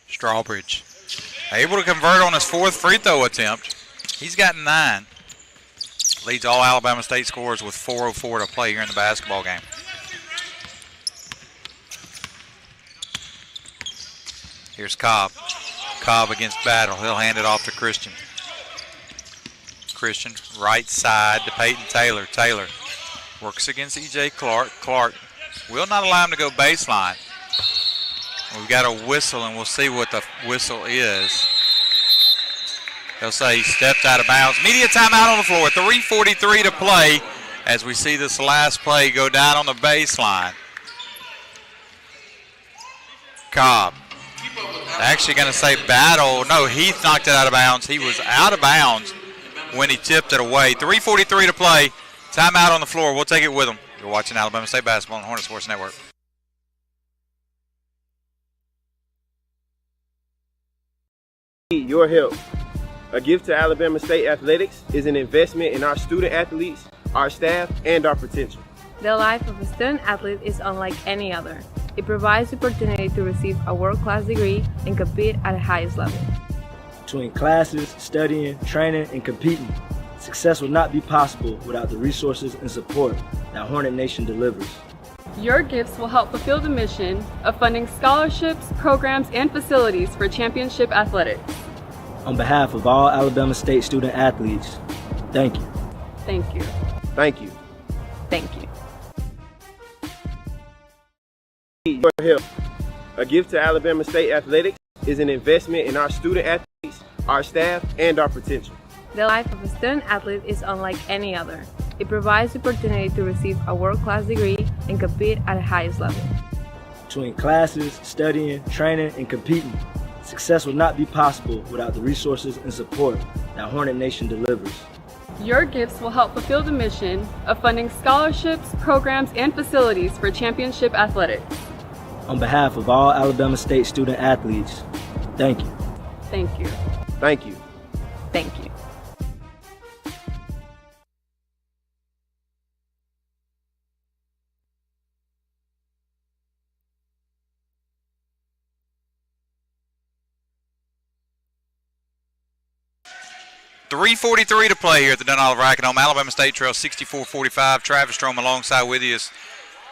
Strawbridge able to convert on his 4th free throw attempt. He's got 9. Leads all Alabama State scorers with 4:04 to play here in the basketball game. Here's Cobb. Cobb against Battle. He'll hand it off to Christian. Christian, right side to Peyton Taylor. Taylor works against E.J. Clark. Clark will not allow him to go baseline. We've got a whistle, and we'll see what the whistle is. They'll say he stepped out of bounds. Media timeout on the floor. 3:43 to play as we see this last play go down on the baseline. Cobb. Actually going to say Battle. No, Heath knocked it out of bounds. He was out of bounds when he tipped it away. 3:43 to play. Timeout on the floor. We'll take it with them. You're watching Alabama State basketball on the Hornet Sports Network. Need your help. A gift to Alabama State Athletics is an investment in our student athletes, our staff, and our potential. The life of a student athlete is unlike any other. It provides the opportunity to receive a world-class degree and compete at the highest level. Between classes, studying, training, and competing, success would not be possible without the resources and support that Hornet Nation delivers. Your gifts will help fulfill the mission of funding scholarships, programs, and facilities for championship athletics. On behalf of all Alabama State student athletes, thank you. Thank you. Thank you. Thank you. Your help. A gift to Alabama State Athletics is an investment in our student athletes, our staff, and our potential. The life of a student athlete is unlike any other. It provides the opportunity to receive a world-class degree and compete at the highest level. Between classes, studying, training, and competing, success would not be possible without the resources and support that Hornet Nation delivers. Your gifts will help fulfill the mission of funding scholarships, programs, and facilities for championship athletics. On behalf of all Alabama State student athletes, thank you. Thank you. Thank you. Thank you. .343 to play here at the Dunn Olive Rackham. Alabama State trails 64-45. Travis Strom alongside with you.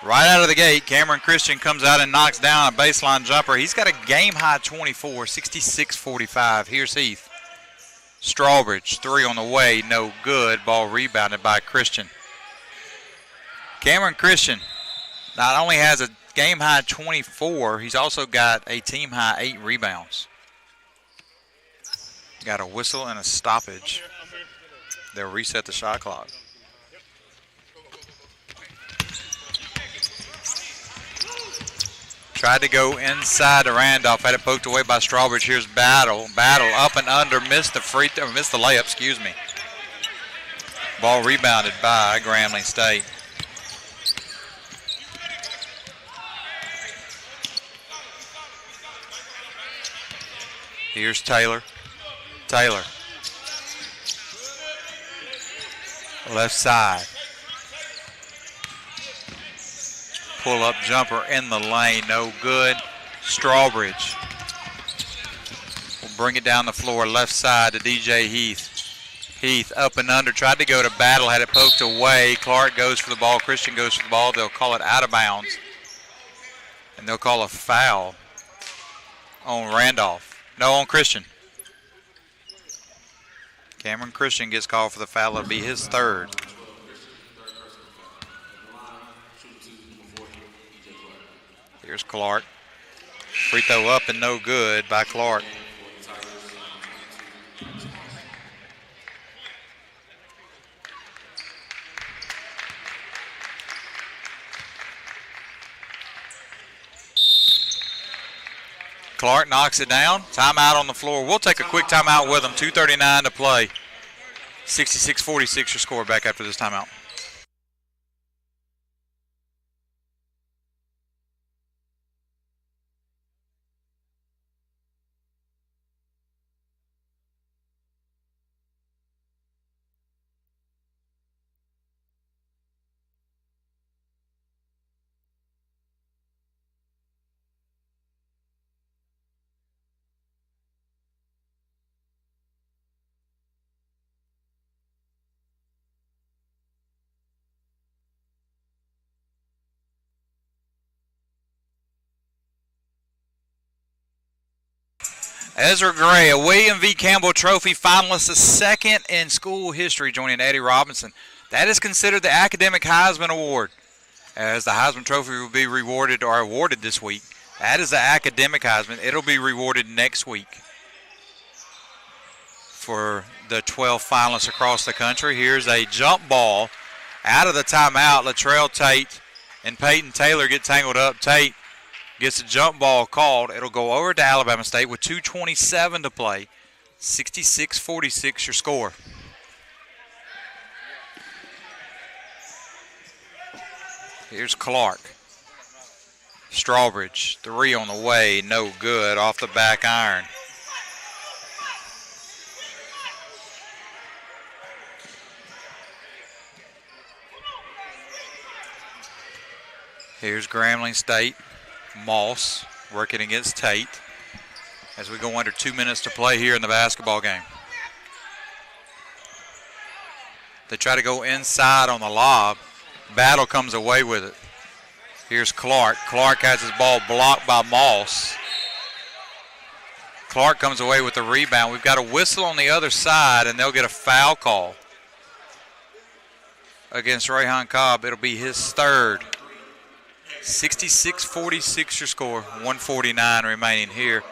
Right out of the gate, Cameron Christian comes out and knocks down a baseline jumper. He's got a game-high 24, 66-45. Here's Heath. Strawbridge, three on the way, no good. Ball rebounded by Christian. Cameron Christian not only has a game-high 24, he's also got a team-high 8 rebounds. Got a whistle and a stoppage. They'll reset the shot clock. Tried to go inside to Randolph, had it poked away by Strawbridge. Here's Battle. Battle up and under, missed the layup, excuse me. Ball rebounded by Grambling State. Here's Taylor. Taylor. Left side. Pull-up jumper in the lane, no good. Strawbridge will bring it down the floor, left side to DJ Heath. Heath up and under, tried to go to Battle, had it poked away. Clark goes for the ball, Christian goes for the ball. They'll call it out of bounds. And they'll call a foul on Randolph. No, on Christian. Cameron Christian gets called for the foul. It'll be his third. Here's Clark. Free throw up and no good by Clark. Clark knocks it down. Timeout on the floor. We'll take a quick timeout with them. 2:39 to play. 66-46 your score back after this timeout. Ezra Gray, a William V. Campbell Trophy finalist, the second in school history, joining Eddie Robinson. That is considered the Academic Heisman Award, as the Heisman Trophy will be rewarded or awarded this week. That is the Academic Heisman. It'll be rewarded next week for the 12 finalists across the country. Here's a jump ball out of the timeout. Latrell Tate and Peyton Taylor get tangled up. Tate gets a jump ball called. It'll go over to Alabama State with 2:27 to play. 66-46 your score. Here's Clark. Strawbridge, three on the way, no good, off the back iron. Here's Grambling State. Moss working against Tate as we go under 2 minutes to play here in the basketball game. They try to go inside on the lob. Battle comes away with it. Here's Clark. Clark has his ball blocked by Moss. Clark comes away with the rebound. We've got a whistle on the other side, and they'll get a foul call against Rayhan Cobb. It'll be his third. 66-46 your score, 149 remaining here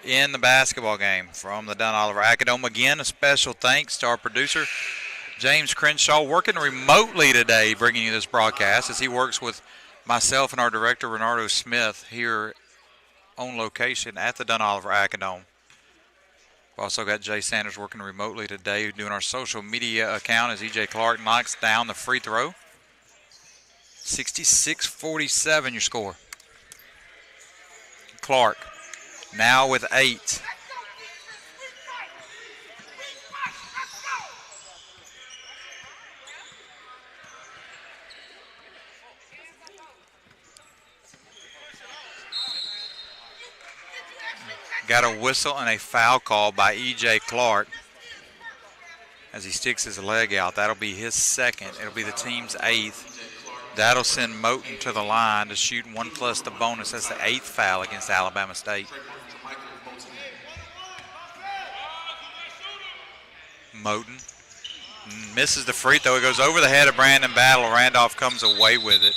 in the basketball game from the Dunn Oliver Acadome. Again, a special thanks to our producer, James Crenshaw, working remotely today, bringing you this broadcast as he works with myself and our director, Renardo Smith, here on location at the Dunn Oliver Acadome. We've also got Jay Sanders working remotely today, doing our social media account as E.J. Clark knocks down the free throw. 66-47 your score. Clark now with 8. Got a whistle and a foul call by E.J. Clark as he sticks his leg out. That'll be his second. It'll be the team's 8th. That'll send Moten to the line to shoot 1 plus the bonus. That's the 8th foul against Alabama State. Moten misses the free throw. It goes over the head of Brandon Battle. Randolph comes away with it.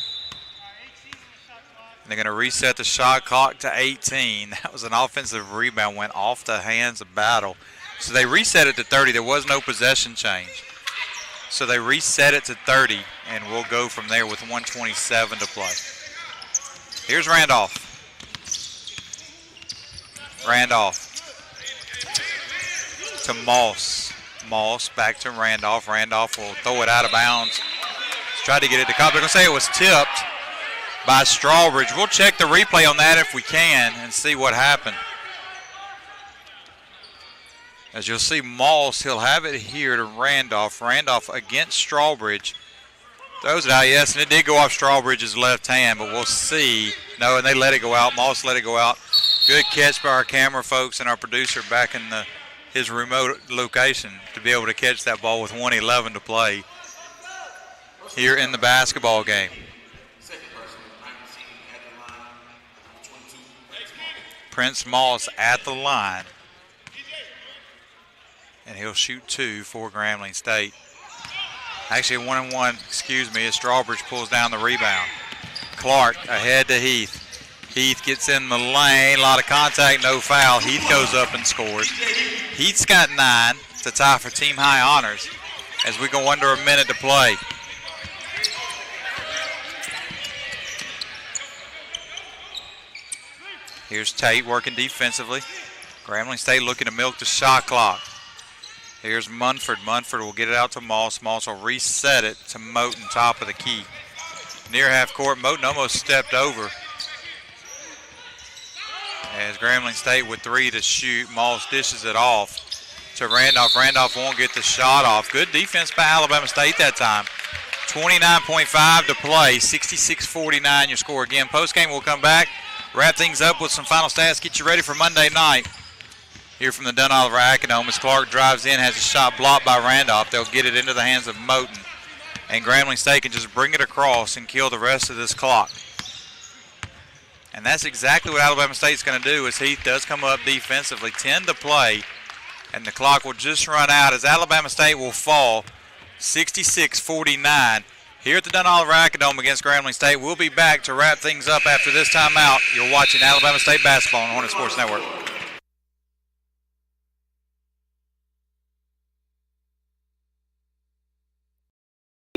And they're going to reset the shot clock to 18. That was an offensive rebound, went off the hands of Battle. So they reset it to 30. There was no possession change. So they reset it to 30, and we'll go from there with 1:27 to play. Here's Randolph. Randolph to Moss. Moss back to Randolph. Randolph will throw it out of bounds. Tried to get it to Cobb. They're going to say it was tipped by Strawbridge. We'll check the replay on that if we can and see what happened. As you'll see, Moss, he'll have it here to Randolph. Randolph against Strawbridge. Throws it out, yes, and it did go off Strawbridge's left hand, but we'll see. No, and they let it go out. Moss let it go out. Good catch by our camera folks and our producer back in his remote location to be able to catch that ball with 1:11 to play here in the basketball game. Prince Moss at the line. And he'll shoot 2 for Grambling State. Actually, 1-1, as Strawbridge pulls down the rebound. Clark ahead to Heath. Heath gets in the lane, a lot of contact, no foul. Heath goes up and scores. Heath's got 9 to tie for team high honors as we go under a minute to play. Here's Tate working defensively. Grambling State looking to milk the shot clock. Here's Munford. Munford will get it out to Moss. Moss will reset it to Moten, top of the key. Near half court, Moten almost stepped over. As Grambling State with 3 to shoot, Moss dishes it off to Randolph. Randolph won't get the shot off. Good defense by Alabama State that time. 29.5 to play, 66-49 your score. Again, postgame will come back, wrap things up with some final stats, get you ready for Monday night. Here from the Dunn Oliver Acadome as Clark drives in, has a shot blocked by Randolph. They'll get it into the hands of Moten. And Grambling State can just bring it across and kill the rest of this clock. And that's exactly what Alabama State's going to do as Heath does come up defensively. 10 to play, and the clock will just run out as Alabama State will fall 66-49 here at the Dunn Oliver Acadome against Grambling State. We'll be back to wrap things up after this timeout. You're watching Alabama State basketball on Hornet Sports Network.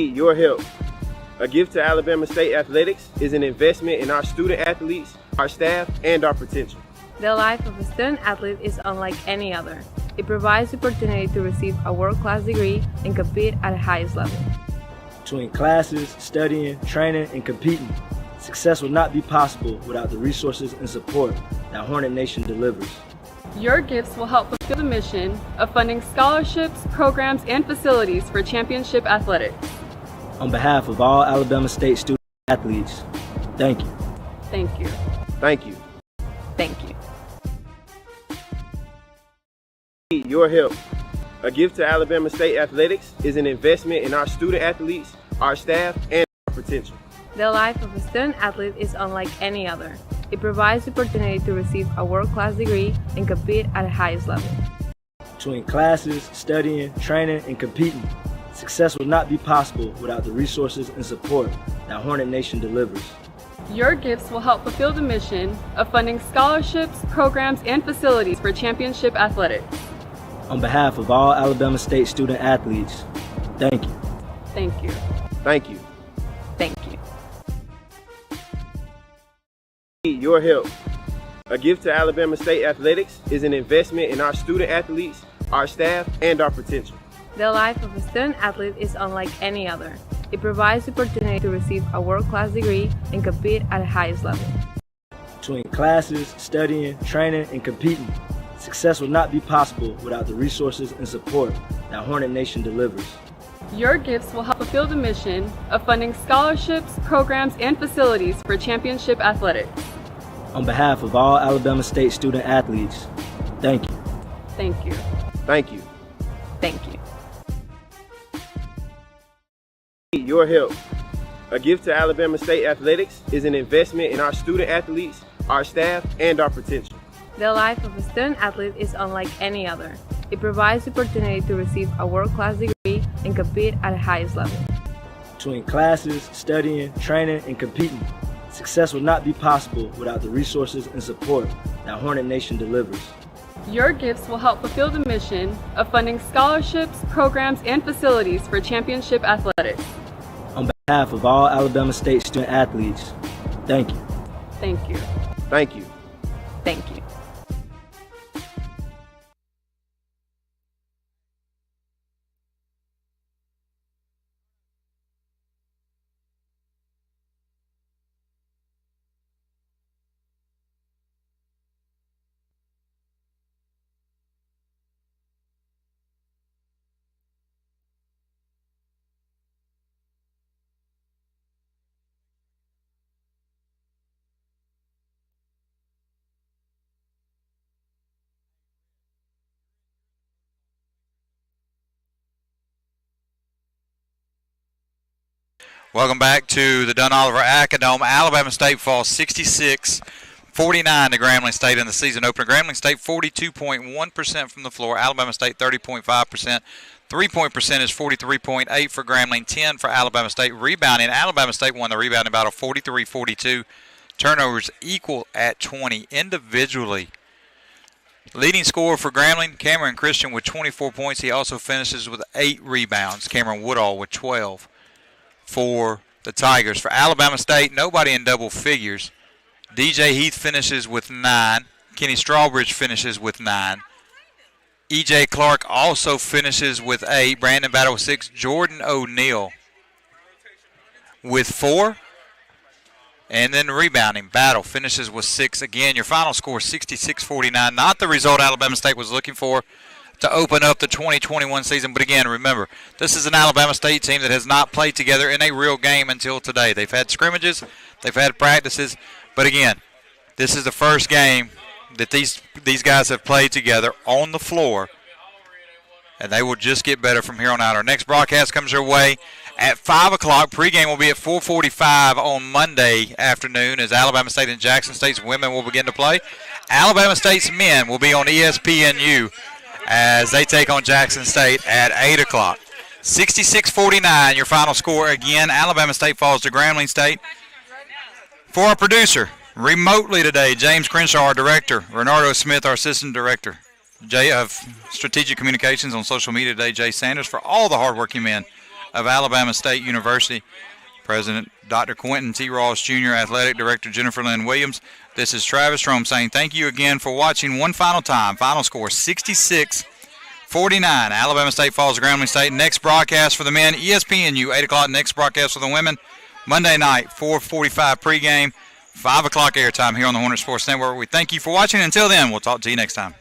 Your help. A gift to Alabama State Athletics is an investment in our student athletes, our staff, and our potential. The life of a student athlete is unlike any other. It provides the opportunity to receive a world-class degree and compete at the highest level. Between classes, studying, training, and competing, success would not be possible without the resources and support that Hornet Nation delivers. Your gifts will help fulfill the mission of funding scholarships, programs, and facilities for championship athletics. On behalf of all Alabama State student athletes, Thank you. Thank you. Thank you. Thank you. Need your help. A gift to Alabama State Athletics is an investment in our student athletes, our staff, and our potential. The life of a student athlete is unlike any other. It provides the opportunity to receive a world-class degree and compete at the highest level. Between classes, studying, training, and competing, success would not be possible without the resources and support that Hornet Nation delivers. Your gifts will help fulfill the mission of funding scholarships, programs, and facilities for championship athletics. On behalf of all Alabama State student athletes, thank you. Thank you. Thank you. Thank you. Need your help. A gift to Alabama State Athletics is an investment in our student athletes, our staff, and our potential. The life of a student athlete is unlike any other. It provides the opportunity to receive a world-class degree and compete at the highest level. Between classes, studying, training, and competing, success would not be possible without the resources and support that Hornet Nation delivers. Your gifts will help fulfill the mission of funding scholarships, programs, and facilities for championship athletics. On behalf of all Alabama State student athletes, thank you. Thank you. Thank you. Thank you. Need your help. A gift to Alabama State Athletics is an investment in our student athletes, our staff, and our potential. The life of a student athlete is unlike any other. It provides the opportunity to receive a world-class degree and compete at the highest level. Between classes, studying, training, and competing, success would not be possible without the resources and support that Hornet Nation delivers. Your gifts will help fulfill the mission of funding scholarships, programs, and facilities for championship athletics. On behalf of all Alabama State student athletes, thank you. Thank you. Thank you. Thank you. Welcome back to the Dunn Oliver Acadome. Alabama State falls 66-49 to Grambling State in the season opener. Grambling State 42.1% from the floor. Alabama State 30.5%. Three-point percentage 43.8 for Grambling, 10 for Alabama State. Rebounding, Alabama State won the rebounding battle 43-42. Turnovers equal at 20 individually. Leading scorer for Grambling, Cameron Christian with 24 points. He also finishes with 8 rebounds. Cameron Woodall with 12 for the Tigers. For Alabama State, nobody in double figures. DJ Heath finishes with 9. Kenny Strawbridge finishes with 9. E.J. Clark also finishes with 8. Brandon Battle with 6. Jordan O'Neal with 4. And then rebounding, Battle finishes with 6. Again, your final score 66-49. Not the result Alabama State was looking for to open up the 2021 season. But again, remember, this is an Alabama State team that has not played together in a real game until today. They've had scrimmages, they've had practices, but again, this is the first game that these guys have played together on the floor, and they will just get better from here on out. Our next broadcast comes your way at 5 o'clock. Pregame will be at 4:45 on Monday afternoon as Alabama State and Jackson State's women will begin to play. Alabama State's men will be on ESPNU as they take on Jackson State at 8 o'clock. 66-49, your final score. Again, Alabama State falls to Grambling State. For our producer, remotely today, James Crenshaw, our director, Renardo Smith, our assistant director, Jay of Strategic Communications on social media today, Jay Sanders, for all the hardworking men of Alabama State University, President Dr. Quentin T. Ross Jr., Athletic Director Jennifer Lynn Williams. This is Travis Strom saying thank you again for watching one final time. Final score 66-49. Alabama State falls to Grambling State. Next broadcast for the men, ESPNU, 8 o'clock. Next broadcast for the women, Monday night, 4:45 pregame, 5 o'clock airtime here on the Hornet Sports Network. We thank you for watching. Until then, we'll talk to you next time.